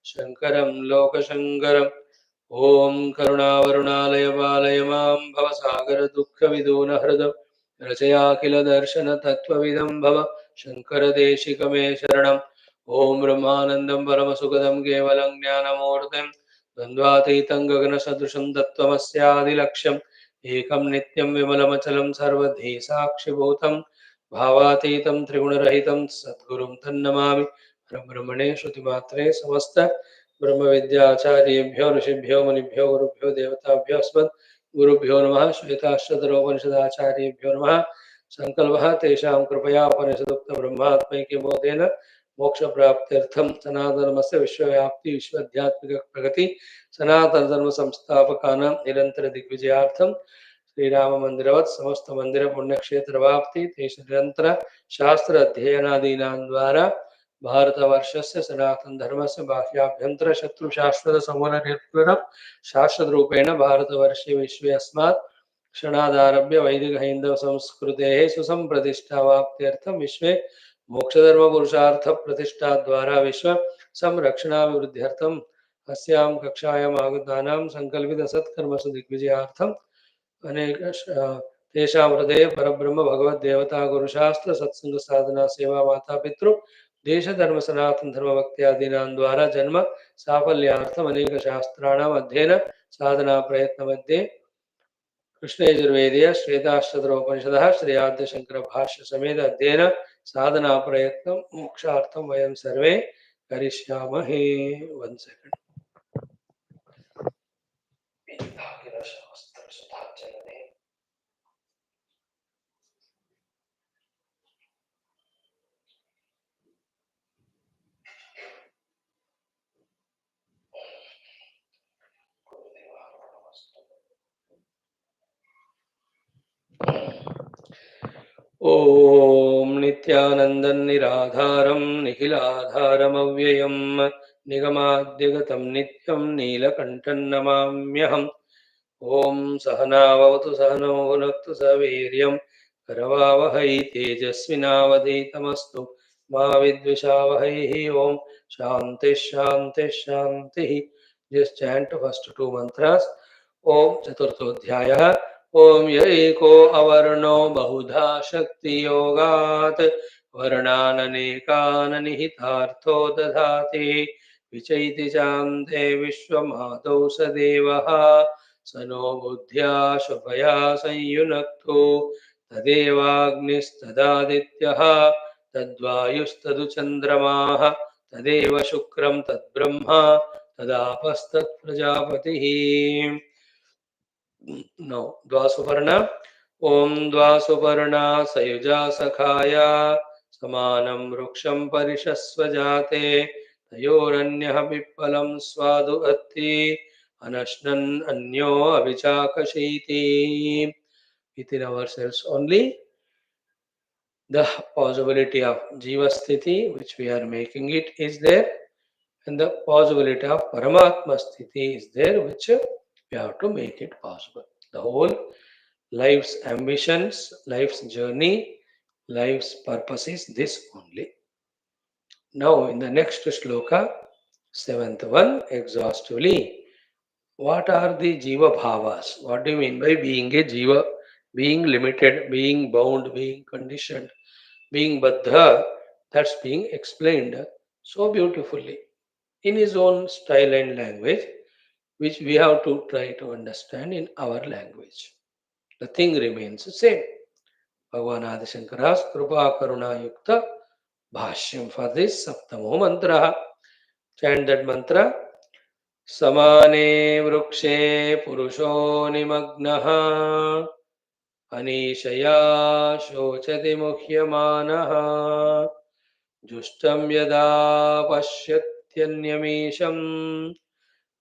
शंकरं लोकशंकरम्। ओम करुणावरुणालय पालय मां भवसागर दुःखविदून हृदं रचयाखिल दर्शन तत्त्वविदं भव शंकर देशिक मे शरणम्। ओम ब्रह्मानन्दं परमसुखदं केवलं ज्ञानमूर्तिं द्वन्द्वातीतं गगनसदृशं तत्त्वमस्यादिलक्ष्यम् एकं नित्यं विमलमचलं सर्वधी साक्षिभूतं भावातीतं त्रिगुणरहितं सद्गुरुं तन्नमामि। परब्रह्मणे श्रुतिमात्रे समस्त ब्रह्म विद्याचार्येभ्यो ऋषिभ्यो मुनिभ्यो गुरुभ्यो देवताभ्यो अस्मद् गुरुभ्यो नमः। श्वेताश्वतरोपनिषदाचार्येभ्यो नमः। संकल्पः तेषां कृपया उपनिषदुक्त ब्रह्मात्मैक्य बोधेन मोक्ष प्राप्त्यर्थं सनातनधर्मस्य विश्वव्याप्ति विश्वध्यात्मिक प्रगति सनातन धर्म संस्थापकानां निरंतर दिग्विजयार्थं श्रीराम मंदिरवत् समस्त मंदिर पुण्यक्षेत्र वाप्ति तेषु निरंतर शास्त्र अध्ययनादीनां द्वारा भारतवर्षस्य सनातनधर्मस्य बाह्याभ्यन्तर शत्रु शाश्वत समूल निर्मूलनं शाश्वतरूपेण भारतवर्षे विश्वे अस्मात् क्षणादारभ्य वैदिक हैन्दव संस्कृतेः सुसंप्रतिष्ठावाप्त्यर्थं विश्वे मोक्षधर्म पुरुषार्थ प्रतिष्ठा द्वारा विश्व संरक्षणाभिवृद्ध्यर्थम् अस्यां कक्षायाम् आगतानां संकल्पित सत्कर्मसु दिग्विजयार्थम् अनेक तेषां हृदये परब्रह्म भगवद्देवता गुरुशास्त्र सत्संग साधना सेवा माता पितृ देश धर्म सनातन धर्म भक्त्यादीनां द्वारा जन्म साफल्यार्थम अनेक शास्त्राणाम् अध्ययन साधना प्रयत्न मध्ये कृष्णयजुर्वेदीय श्वेताश्वतरो उपनिषदः श्री आद्य शंकर भाष्य समेत अध्ययन साधना प्रयत्न मोक्षार्थम वयं सर्वे करिष्यामहे। 1 second. ओम नित्यानन्दं निराधारं निखिलाधारमव्ययं निगमाद्यगतं नित्यं नीलकण्ठं नमाम्यहम्। ओम सहनावतु सहनौ भुनक्तु सवीर्यं करवावहै तेजस्विनावधीतमस्तु मा विद्विषावहैः। ओम शांति शांति शांति। Just chant first 2 mantras. ओम चतुर्थोऽध्यायः। ओम य एको अवर्णो बहुधा शक्ति योगात् वर्णाननेकान् निहितार्थो दधाति विचैति चान्ते विश्वमादौ स देवः स नो बुद्ध्या शुभया संयुनक्तो तदेवाग्निस्तदादित्यः तद्वायुस्तदु चन्द्रमाः तदेव शुक्रं तद्ब्रह्मा तदापस्तत्प्रजापतिः। नो द्वासुपर्णा। ओम द्वासुपर्णा सयुजा सखाया समानं वृक्षं परिषस्व जाते तयोरन्यः पिप्पलं स्वादु अत्ति अनश्नन् अन्यो अभिचाकशीति। Within ourselves only the possibility of jiva sthiti which we are making it is there, and the possibility of Paramatma sthiti is there, which we have to make it possible. The whole life's ambitions, life's journey, life's purpose is this only. Now, in the next shloka, 7th one, exhaustively, what are the jiva bhavas? What do you mean by being a jiva? Being limited, being bound, being conditioned, being baddha, that's being explained so beautifully in his own style and language, which we have to try to understand in our language. The thing remains the same. Bhagavan Adi Shankara's Krupa Karuna Yukta Bhashyam for this Saptamo mantra. Chant that mantra. Samane vrukshe purusho nimagnaha anishaya shochati muhyamanaha justam yada pasyatyanyamisham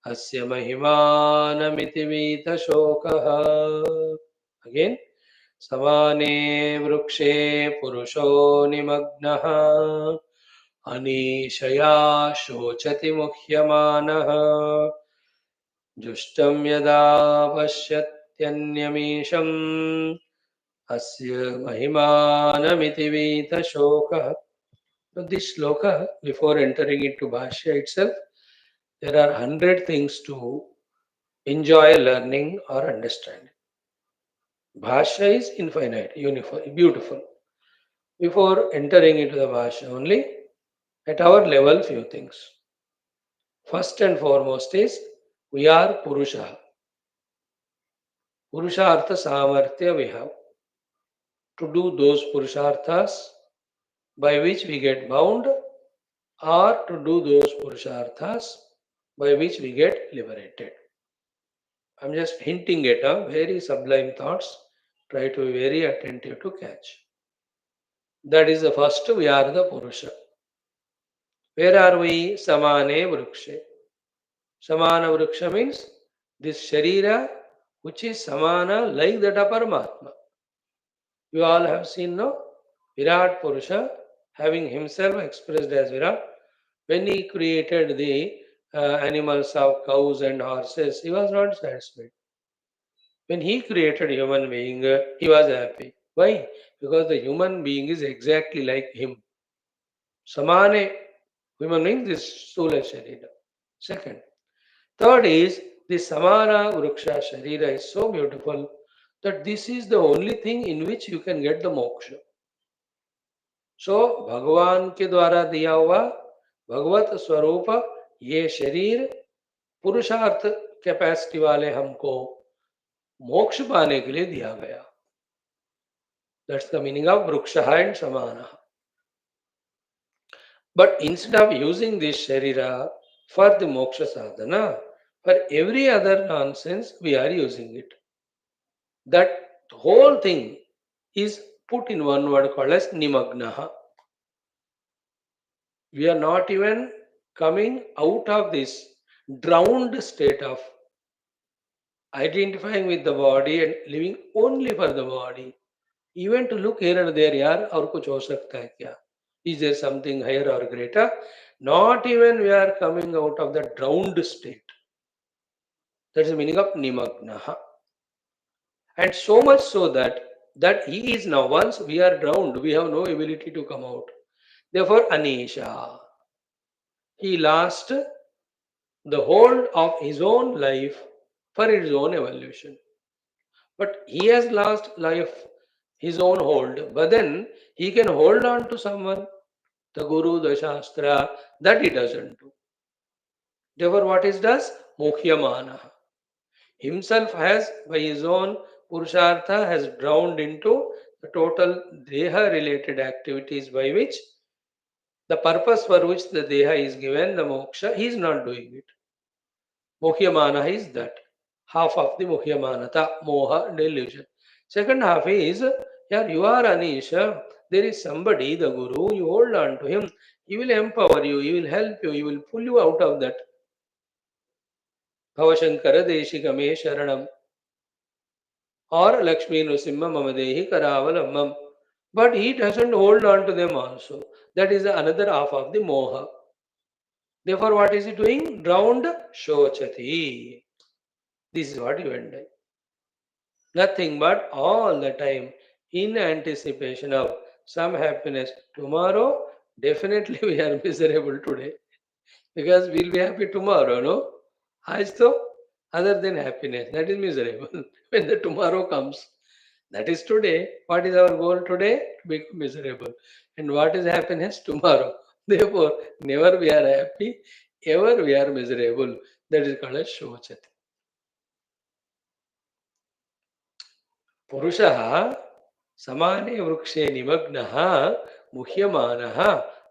asya mahimanamiti vita shokaha. Again. समाने वृक्षे पुरुषो निमग्नः अनीशया शोचति मुह्यमानः जुष्टं यदा पश्यत्यन्यमीशम् अस्य महिमानमिति वीतशोकः. This shloka, before entering into Bhashya itself, there are 100 things to enjoy learning or understanding. Bhashya is infinite, uniform, beautiful. Before entering into the Bhashya only, at our level, few things. First and foremost is, we are Purusha. Purushartha Samarthya we have. To do those Purusharthas by which we get bound, or to do those Purusharthas by which we get liberated. I'm just hinting at very sublime thoughts. Try to be very attentive to catch. That is the first, we are the Purusha. Where are we? Samane Vrukshe. Samana Vriksha means this Sharira, which is Samana like that of Paramatma. You all have seen, no? Virat Purusha having himself expressed as Virat. When he created the animals of cows and horses, he was not satisfied. When he created human being, he was happy. Why? Because the human being is exactly like him. Samane, human being, this Sula Sharira. Second. Third is the Samana Vruksha Sharira is so beautiful that this is the only thing in which you can get the moksha. सो भगवान के द्वारा दिया हुआ भगवत स्वरूप ये शरीर पुरुषार्थ capacity वाले हमको मोक्ष पाने के लिए दिया गया. That's the meaning of vriksha and samaan. But instead of using this sharir for the moksha sadhana, for every other nonsense we are using it. That whole thing is put in one word called as nimagna. We are not even coming out of this drowned state of identifying with the body and living only for the body. Even to look here and there, yaar, aur kuch ho sakta hai kya? Is there something higher or greater? Not even we are coming out of the drowned state. That's the meaning of nimagna. And so much so that he is now, once we are drowned, we have no ability to come out. Therefore, anisha. He lost the hold of his own life for his own evolution. But he has lost life, his own hold. But then he can hold on to someone, the Guru, the Shastra, that he doesn't do. Therefore, what is does? Mukhyamana. Himself has, by his own Purushartha, has drowned into the total Deha related activities by which the purpose for which the Deha is given, the moksha, he is not doing it. Mukhyamana is that. Half of the Mukhyamanata, Moha, delusion. Second half is, yeah, you are Anisha. There is somebody, the Guru, you hold on to him. He will empower you, he will help you, he will pull you out of that. Bhavashankara Deshikame Sharanam. Or Lakshmi Nrusimha Mamadehi Karavalamam. But he doesn't hold on to them also. That is another half of the Moha. Therefore, what is he doing? Drowned Shochati. This is what you and I. Nothing but all the time in anticipation of some happiness. Tomorrow, definitely we are miserable today because we'll be happy tomorrow, no? Aaj to, other than happiness, that is miserable. When the tomorrow comes, that is today. What is our goal today? To become miserable. And what is happiness? Tomorrow. Therefore, never we are happy, ever we are miserable. That is called as Shochati. पुरुषः समाने वृक्षे निमग्नः मुह्यमानः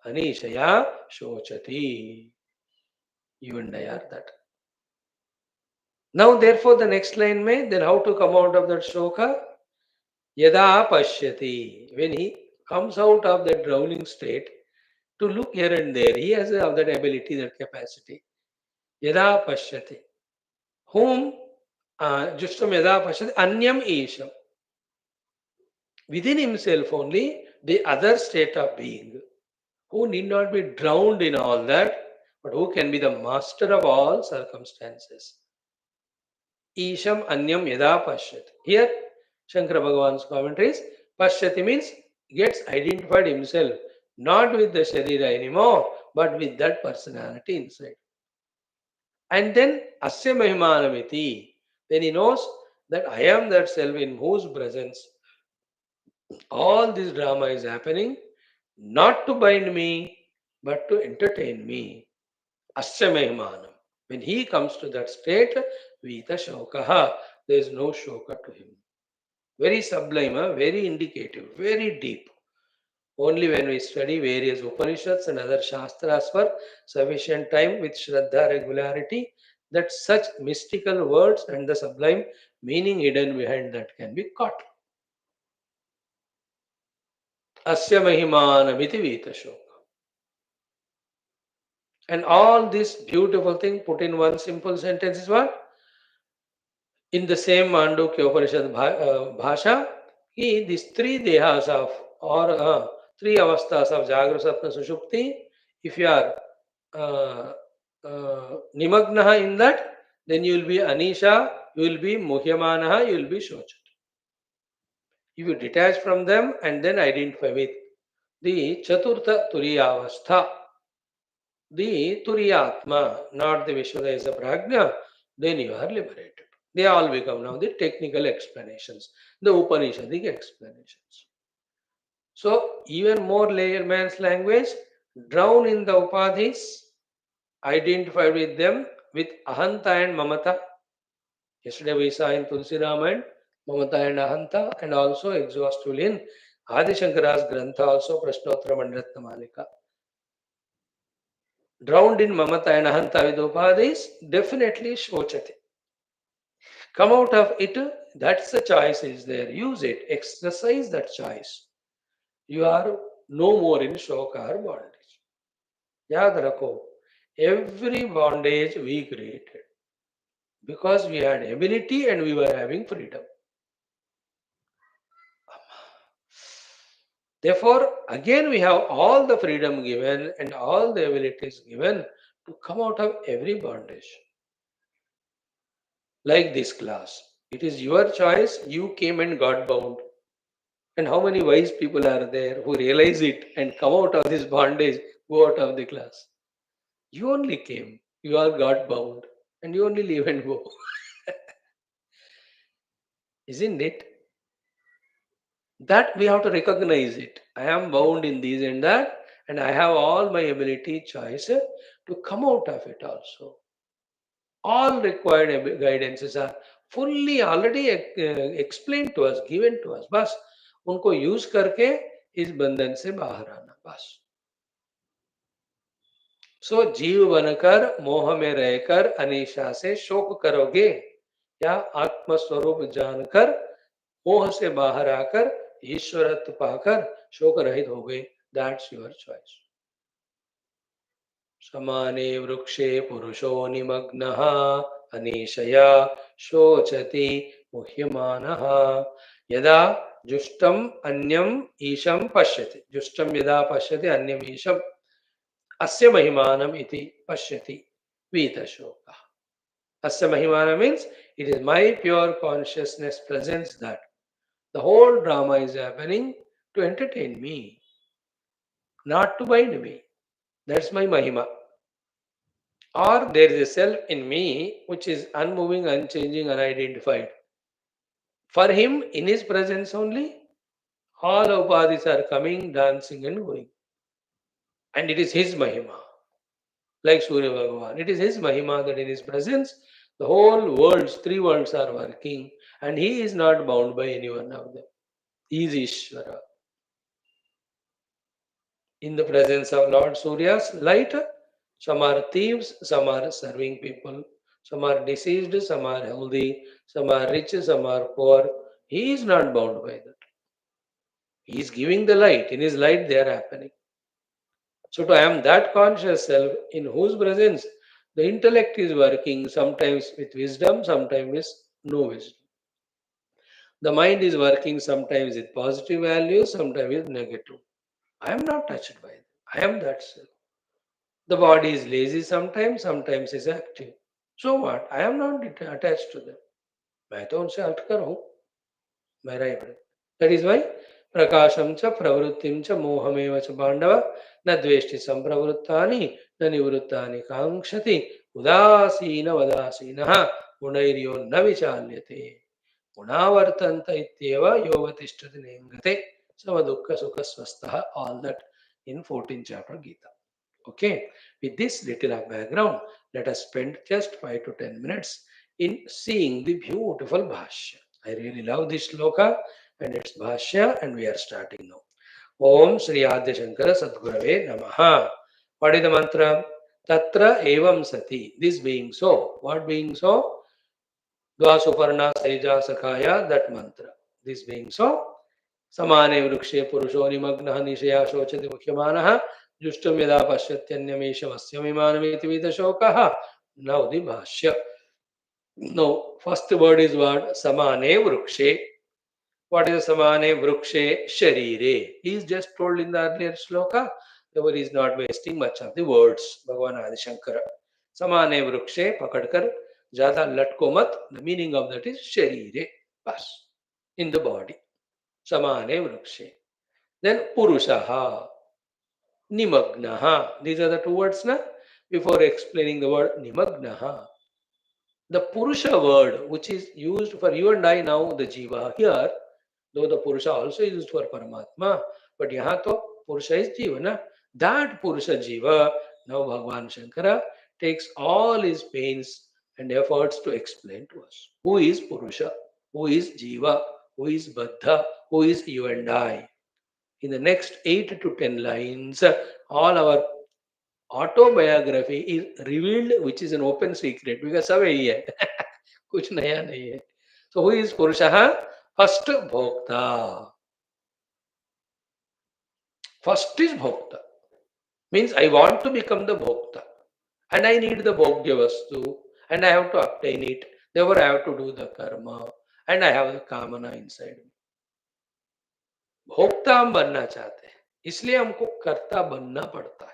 अनीशया शोचति. You and I are that. Now, therefore, the next line may, then how to come out of that shoka? Yada pashyati. When he comes out of that drowning state, to look here and there, he has that ability, that capacity. Yada pashyati. Whom? Justam yada pashyati. Anyam isham. Within himself only, the other state of being, who need not be drowned in all that, but who can be the master of all circumstances. Isham anyam yada pashyati. Here, Shankara Bhagavan's commentary is, pashyati means gets identified himself, not with the sharira anymore, but with that personality inside. And then, asya mahimanamiti, then he knows that I am that self in whose presence all this drama is happening, not to bind me, but to entertain me. Asya Mehmanam. When he comes to that state, Vita Shokaha, there is no Shoka to him. Very sublime, very indicative, very deep. Only when we study various Upanishads and other Shastras for sufficient time with Shraddha regularity, that such mystical words and the sublime meaning hidden behind that can be caught. Asya Mahimanamiti Vita Shoka. And all this beautiful thing put in one simple sentence is what? In the same Mandukya Upanishad Bhasha, these three dehas of, or Three avasthas of Jagra, Sapna, Sushupti. If you are nimagnaha in that, then you will be Anisha, you will be Muhyamanaha, you will be Shochati. If you detach from them and then identify with the Chaturtha Turiyavastha, the Turiyatma, not the Vishwadesa Prajna, then you are liberated. They all become now the technical explanations, the Upanishadic explanations. So, even more layman's language, drown in the Upadhis, identify with them with Ahanta and Mamata. Yesterday we saw in Tulsi Ramayana, Mamata and Ahanta, and also exhaustively in Adi Shankara's Grantha, also Prashnottara Mandaratna Malika. Drowned in Mamata and Ahanta with Upadhis, definitely Shochati. Come out of it, that's the choice is there. Use it, exercise that choice. You are no more in shoka or bondage. Yaad rakho, every bondage we created because we had ability and we were having freedom. Therefore, again we have all the freedom given and all the abilities given to come out of every bondage. Like this class, it is your choice, you came and got bound. And how many wise people are there who realize it and come out of this bondage, go out of the class? You only came, you all got bound, and you only leave and go. Isn't it? That we have to recognize it. I am bound in this and that, and I have all my ability, choice to come out of it also. All required guidances are fully already explained to us, given to us. बस उनको use करके इस बंधन से बाहर आना बस. सो जीव बनकर मोह में रहकर अनिशा से शोक करोगे या आत्मस्वरूप जानकर मोह से बाहर आकर ईश्वरत्व पाकर शोक रहित हो गए. That's your choice. समाने वृक्षे पुरुषो निमग्नः अनिशया शोचति मुह्यमानः यदा जुष्टम अन्यम ईशम पश्यति. जुष्टम यदा पश्यति अन्यम ईशम अस्य महिमानम इति पश्यति वीतशोकः. Asya Mahimana means it is my pure consciousness presence that the whole drama is happening to entertain me, not to bind me. That's my Mahima. Or there is a self in me which is unmoving, unchanging, unidentified. For him, in his presence only, all upadhis are coming, dancing, and going. And it is his Mahima. Like Surya Bhagavan. It is his Mahima that in his presence, the whole worlds, three worlds are working, and he is not bound by any one of them. He is Ishvara. In the presence of Lord Surya's light, some are thieves, some are serving people, some are deceased, some are healthy, some are rich, some are poor. He is not bound by that. He is giving the light. In his light, they are happening. So, to I am that conscious self in whose presence the intellect is working, sometimes with wisdom, sometimes with no wisdom. The mind is working sometimes with positive values, sometimes with negative. I am not touched by it. I am that self. The body is lazy sometimes, sometimes is active. So what? I am not attached to them. मैं तो उनसे हटकर हूँ. मेरा ही बड़े. That is why प्रकाशम च प्रवृत्तिम च मोहमेव च पांडव न द्वेष्टि संप्रवृत्तानि न निवृत्तानि कांक्षति उदासीन वदासीनः गुणैर्यो न विचाल्यते गुणावर्तन्त इत्येव योगतिष्ठति नेङ्गते सम दुःख सुख स्वस्थः. All that in 14th chapter Gita. Okay, with this little of background, let us spend just 5 to 10 minutes in seeing the beautiful Bhashya. I really love this shloka and its Bhashya, and we are starting now. Om Shri Adya Shankara Sadgurave Namaha. What is the mantra? Tatra evam sati. This being so. What being so? Dva Suparna Saija Sakhaya, that mantra. This being so. समाने वृक्षे पुरुषो निमग्नः निशया शोचति मुह्यमानः जुष्टं यदा पश्यत्यन्यमेषमस्य विमानमिति विदशोकः. Now the Bhashya. Now, first word is what? Samane vrukshe. What is samane vrukshe sharire? He is just told in the earlier shloka. Therefore, he is not wasting much of the words. Bhagavan Adi Shankara. Samane vrukshe pakadkar jada latko mat. The meaning of that is sharire. Bas. In the body. Samane vrukshe. Then purushaha. Nimagnaha. These are the two words na? Before explaining the word nimagnaha. The Purusha word, which is used for you and I now, the Jiva here, though the Purusha also is used for Paramatma, but yaha to Purusha is Jiva, na? That Purusha Jiva, now Bhagavan Shankara takes all his pains and efforts to explain to us. Who is Purusha? Who is Jiva? Who is Baddha? Who is you and I? In the next 8 to 10 lines, all our autobiography is revealed, which is an open secret because सब यही है कुछ नया नहीं है. So who is Purusha? First Bhokta. First is Bhokta. Means I want to become the Bhokta and I need the Bhogya Vastu and I have to obtain it. Therefore I have to do the karma and I have the kamana inside me. भोक्ता हम बनना चाहते हैं इसलिए हमको कर्ता बनना पड़ता है.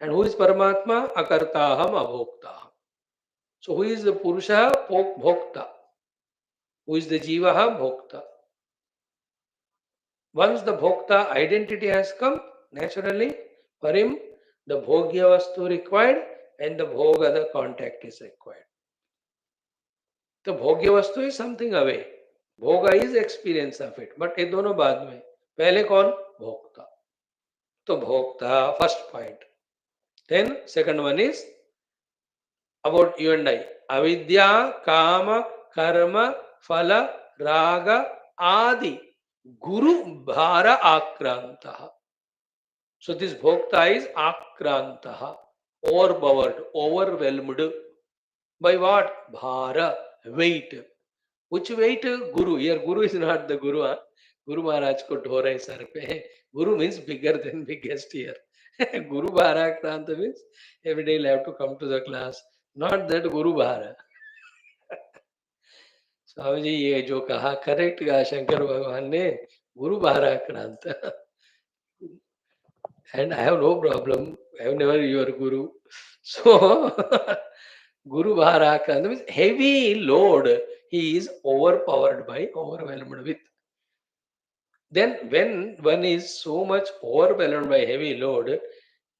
And who is Paramatma? Akartaham abhoktaham. So who is the Purusha? Bhokta. Who is the Jiva? Bhokta. Once the Bhokta identity has come, naturally, for him, the Bhogya Vastu required and the Bhoga, the contact is required. The Bhogya Vastu is something away. Bhoga is experience of it. But ये दोनों बाद में. पहले कौन? Bhokta. तो Bhokta, first point. Then second one is about you and I. Avidya, Kama, Karma, Phala, Raga, Adi. Guru Bhara Akrantaha. So this Bhokta is Akrantaha. Overpowered, overwhelmed. By what? Bhara, weight. Which weight? Guru. Here Guru is not the Guru. Huh? Guru Maharaj ko dhore hai sar pe. Guru means bigger than biggest here. Guru Bhara Akranta means every day you'll have to come to the class. Not that Guru Bhara. Swami ji ये जो कहा correct कहा शंकर भगवान ने गुरु भाराक्रांत. And I have no problem. I have never your guru. So Guru Bharakranta means heavy load. He is overpowered by, overwhelmed with. Then when one is so much overwhelmed by heavy load,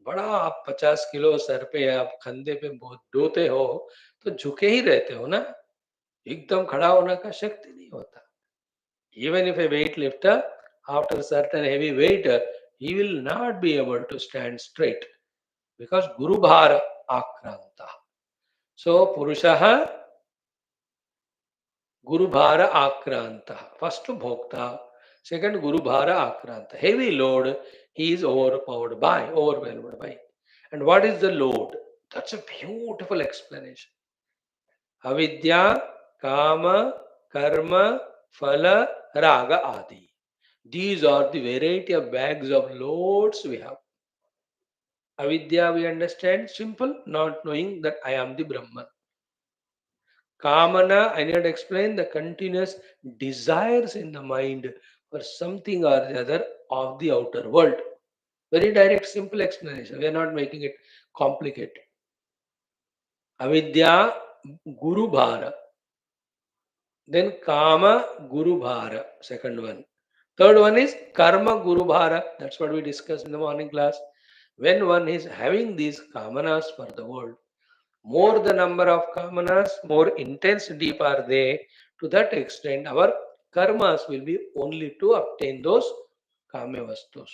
बड़ा आप 50 kilo sir पे आप कंधे पे ढोते हो तो झुके ही रहते हो ना. एकदम खड़ा होने का शक्ति नहीं होता. Even if a weightlifter, after a certain heavy weight, he will not be able to stand straight because Guru Bhara Akranta. So Purushaha Guru Bhara Akranta. First Bhokta, second Guru Bhara Akranta. Heavy load he is overpowered by, overwhelmed by. And what is the load? That's a beautiful explanation. Avidya, Kama, Karma, Phala, Raga, Adi. These are the variety of bags of loads we have. Avidya we understand, simple, not knowing that I am the Brahman. Kamana, I need to explain the continuous desires in the mind for something or the other of the outer world. Very direct, simple explanation. We are not making it complicated. Avidya, Guru Bhara. Then Kama, Guru Bhara, second one. Third one is Karma Guru Bhara. That's what we discussed in the morning class. When one is having these kamanas for the world, more the number of kamanas, more intense, deep are they. To that extent, our karmas will be only to obtain those kame vastus.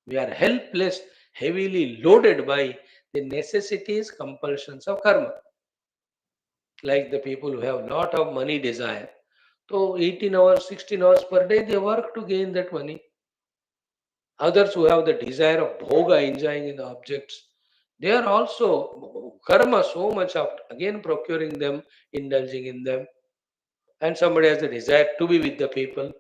We are helpless, heavily loaded by the necessities, compulsions of karma. Like the people who have lot of money desire. So 18 hours, 16 hours per day, they work to gain that money. Others who have the desire of bhoga, enjoying in the objects, they are also karma so much of again procuring them, indulging in them. And somebody has the desire to be with the people.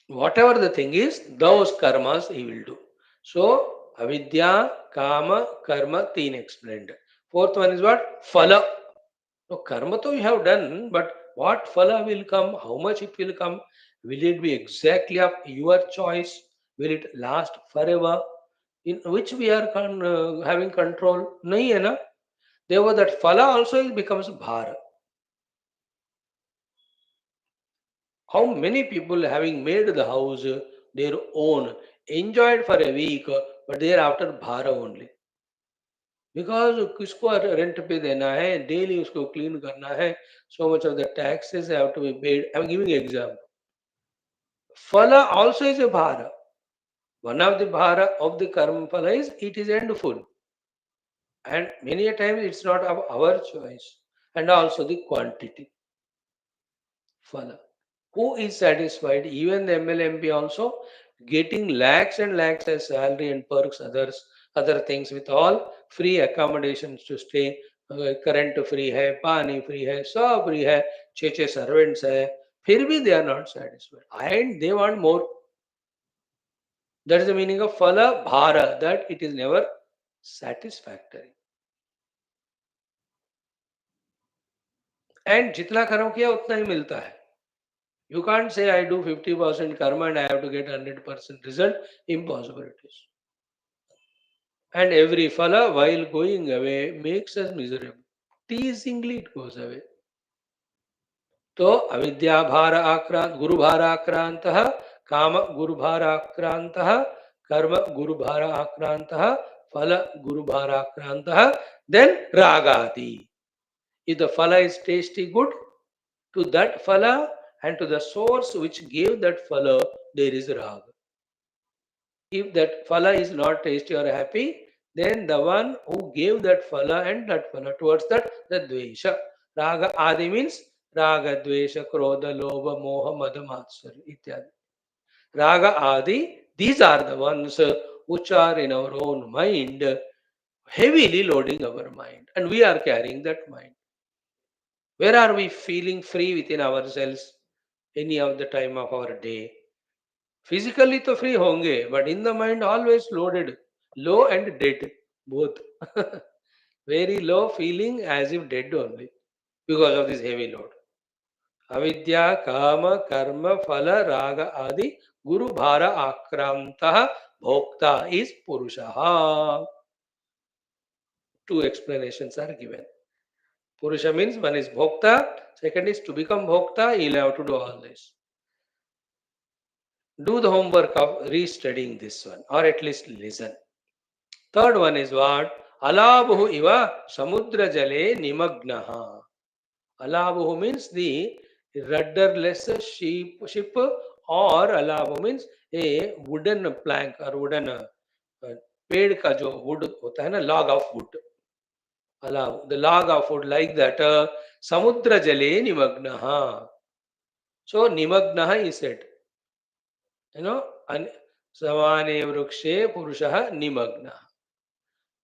Whatever the thing is, those karmas he will do. So, avidya, kama, karma, teen explained. Fourth one is what? Phala. No, karma to you have done, but what phala will come, how much it will come, will it be exactly of your choice? Will it last forever? In which we are having control? Nahi hai na? Therefore, that phala also becomes bhara. How many people having made the house their own, enjoyed for a week, but thereafter bhara only. Because किसको rent पे देना है, daily उसको clean करना है, so much of the taxes have to be paid. I am giving example. Phala also is a bhara. One of the bhara of the karma phala is it is endful, and many a times it's not of our choice, and also the quantity phala. Who is satisfied? Even the MLMP also getting lakhs and lakhs as salary and perks, other things with all free accommodations to stay. Current free है, पानी free है, सब free है, छः servants है, फिर भी they are not satisfied and they want more. That is the meaning of phala bhara, that it is never satisfactory. And जितना कर्म किया उतना ही मिलता है. You can't say I do 50% karma and I have to get 100% result. Impossible it is. And every phala while going away makes us miserable. Teasingly it goes away. तो अविद्या भार आक्रांत गुरु भार आक्रांत काम गुरु भार आक्रांत कर्म गुरु भार आक्रांत फल गुरु भार आक्रांत then ragati. If the phala is tasty good, to that phala and to the source which gave that phala, there is raga. If that phala is not tasty or happy, then the one who gave that phala and that phala towards that, the dvesha. Raga adi means raga, dvesha, krodha, lobha, moha, mada, matsarya, ityadi. Raga adi, these are the ones which are in our own mind, heavily loading our mind. And we are carrying that mind. Where are we feeling free within ourselves any of the time of our day? Physically तो free होंगे, but in the mind always loaded, low and dead, both. Very low, feeling as if dead only because of this heavy load. Avidya kama karma phala raga adi guru bhara akrantah bhokta is purushaha. Two explanations are given. Purusha means one is bhokta, second is to become bhokta, he'll have to do all this. Do the homework of restudying this one, or at least listen. Third one is what? Alabuhu iva samudra jale nimagnaha. Alabuhu means the rudderless ship, or alabu means a wooden plank or wooden पेड़ का जो wood होता है ना, log of wood. Alabu, the log of wood like that. Samudra jale nimagnaha. So nimagnaha is said. You know, samane vrukshe purushaha nimagnaha.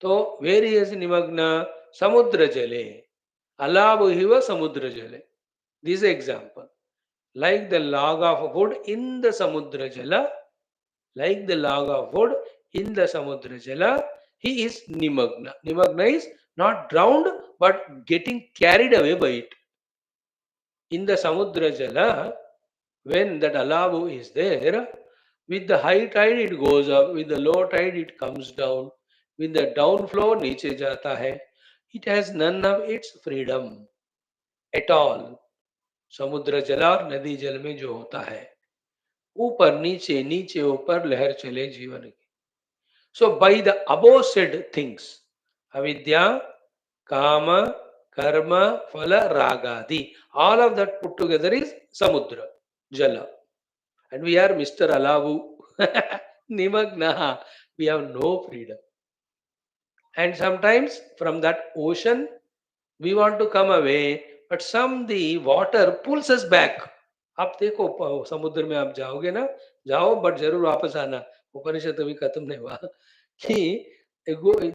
So, where he is nimagna? Samudra jale. Alabuhiva samudra jale. This is example. Like the log of wood in the samudra jala, like the log of wood in the samudra jala, he is nimagna. Nimagna is not drowned, but getting carried away by it. In the samudra jala, when that alabu is there, with the high tide it goes up, with the low tide it comes down. With the downflow नीचे जाता है. It has none of its freedom at all. समुद्र जल और नदी जल में जो होता है, ऊपर नीचे नीचे ऊपर लहर चले जीवन की. So by the above said things, avidya, kama, karma, phala, ragadi, all of that put together is samudra, jala. And we are Mr. Alavu, nimagnaha. We have no freedom. And sometimes from that ocean, we want to come away, but some the water pulls us back. आप देखो समुद्र में आप जाओगे ना, जाओ but जरूर वापस आना. उपनिषद अभी खत्म नहीं हुआ कि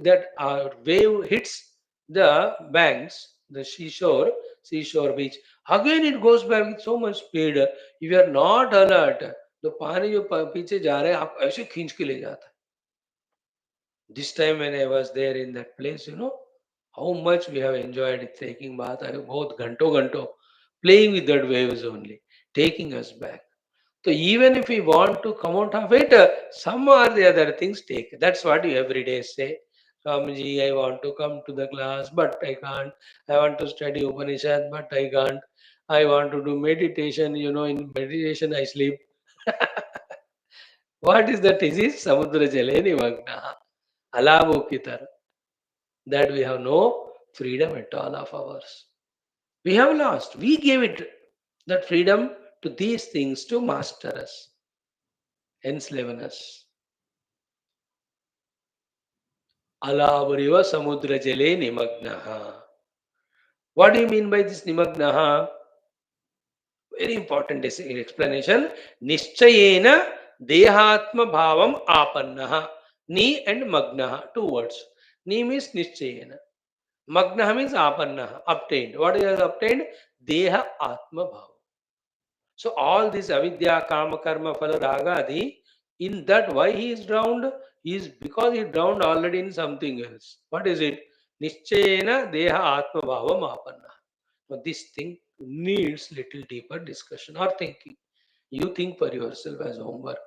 that wave hits the banks, the seashore beach. Again it goes back with so much speed. If you are not alert, तो पानी जो पीछे जा रहा है आप ऐसे खींच के ले जाता है. This time when I was there in that place, How much we have enjoyed it, taking bath, both ganto playing with that waves only, taking us back. So even if we want to come out of it, some or the other things take. That's what you every day say. Swamiji, I want to come to the class, but I can't. I want to study Upanishad, but I can't. I want to do meditation. In meditation I sleep. What is that disease? Samudra Jaleni Magna. Alabukitara. That we have no freedom at all of ours. We have lost. We gave it that freedom to these things to master us, enslave us. Alaburiva samudra jale nimagnaha. What do you mean by this nimagnaha? Very important explanation. Nischayena dehatma bhavam apannaha. Ni and magnaha, two words. Ni means nischayena. Magnaha means apannaha, obtained. What is obtained? Deha atma bhava. So all this avidya, kama, karma, phala, raga, adi, in that why he is drowned? He is because he drowned already in something else. What is it? Nischayena deha atma bhavam apanna. Now this thing needs little deeper discussion or thinking. You think for yourself as homework.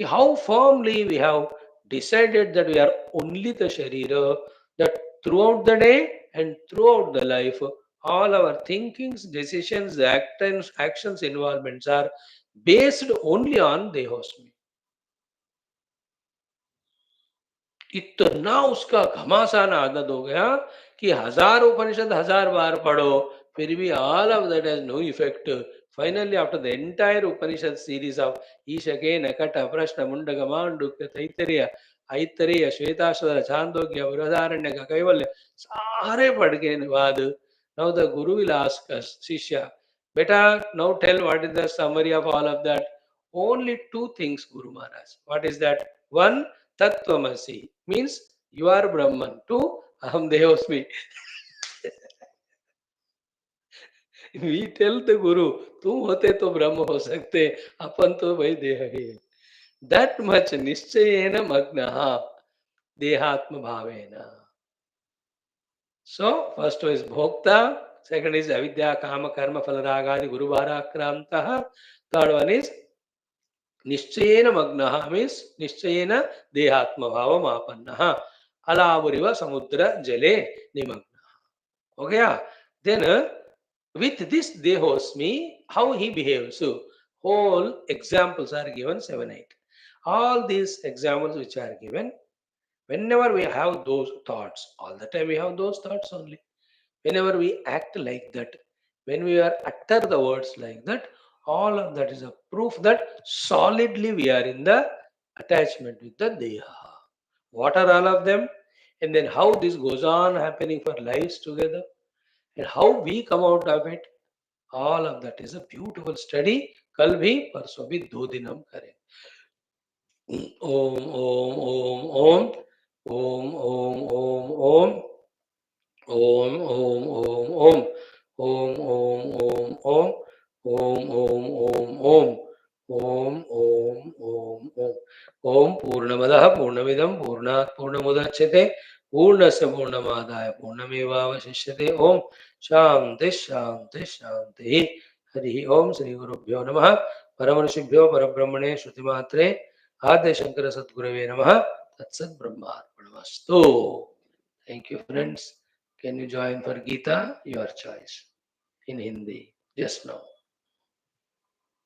How firmly we have decided that we are only the Sharira, that throughout the day and throughout the life, all our thinkings, decisions, actions, involvements are based only on Dehosmi. इतना उसका घमासान आदत हो गया कि 1000 उपनिषद 1000 बार पढ़ो फिर भी all of that has no effect. Finally, after the entire Upanishad series of Ishake, Nakata, Prashna, Mundaka, Mandukya, Aitareya, Shwethashwathara, Chandogya, Brihadaranyaka, Kaivalya, सारे पढ़ के बाद now the Guru will ask us, Shishya, beta, now tell what is the summary of all of that. Only two things, Guru Maharaj. What is that? One, Tattvamasi means you are Brahman. Two, Aham Devasmi. We tell the Guru, तुम होते तो ब्रह्म हो सकते, अपन तो भाई देह ही है. That much निश्चयेन मग्नः देहात्म भावेन. So first is bhokta, second is avidya, kama, karma, phala, ragadi, guru bharakrantah. Third one is निश्चयेन मग्नः means निश्चयेन देहात्म भावम आपन्नः अलावरिव समुद्र जले निमग्नः. Okay, then with this dehosmi, how he behaves. So whole examples are given 7, 8. All these examples which are given, whenever we have those thoughts, all the time we have those thoughts only. Whenever we act like that, when we are utter the words like that, all of that is a proof that solidly we are in the attachment with the deha. What are all of them? And then how this goes on happening for lives together and how we come out of it. All of that is a beautiful study. Kal bhi parso bhi do din hum kare. Om om om om om om om om Om Om Om Om Om Om Om Om Om Om Om Om Om Om Om Om Om Purnamadah Purnamidam Purnat Purnamudachyate Purnasya Purnamadaya Purnamevavashishyate Om Shanti Shanti Shanti Hari Om Shri Gurubhyo Namaha Paramanishibhyo Parabrahmane Shruti MAATRE Adya Shankara Sadgurave Namaha Tatsat Brahmarpणमस्तु. Thank you, friends. Can you join for Gita? Your choice. In Hindi. Just now.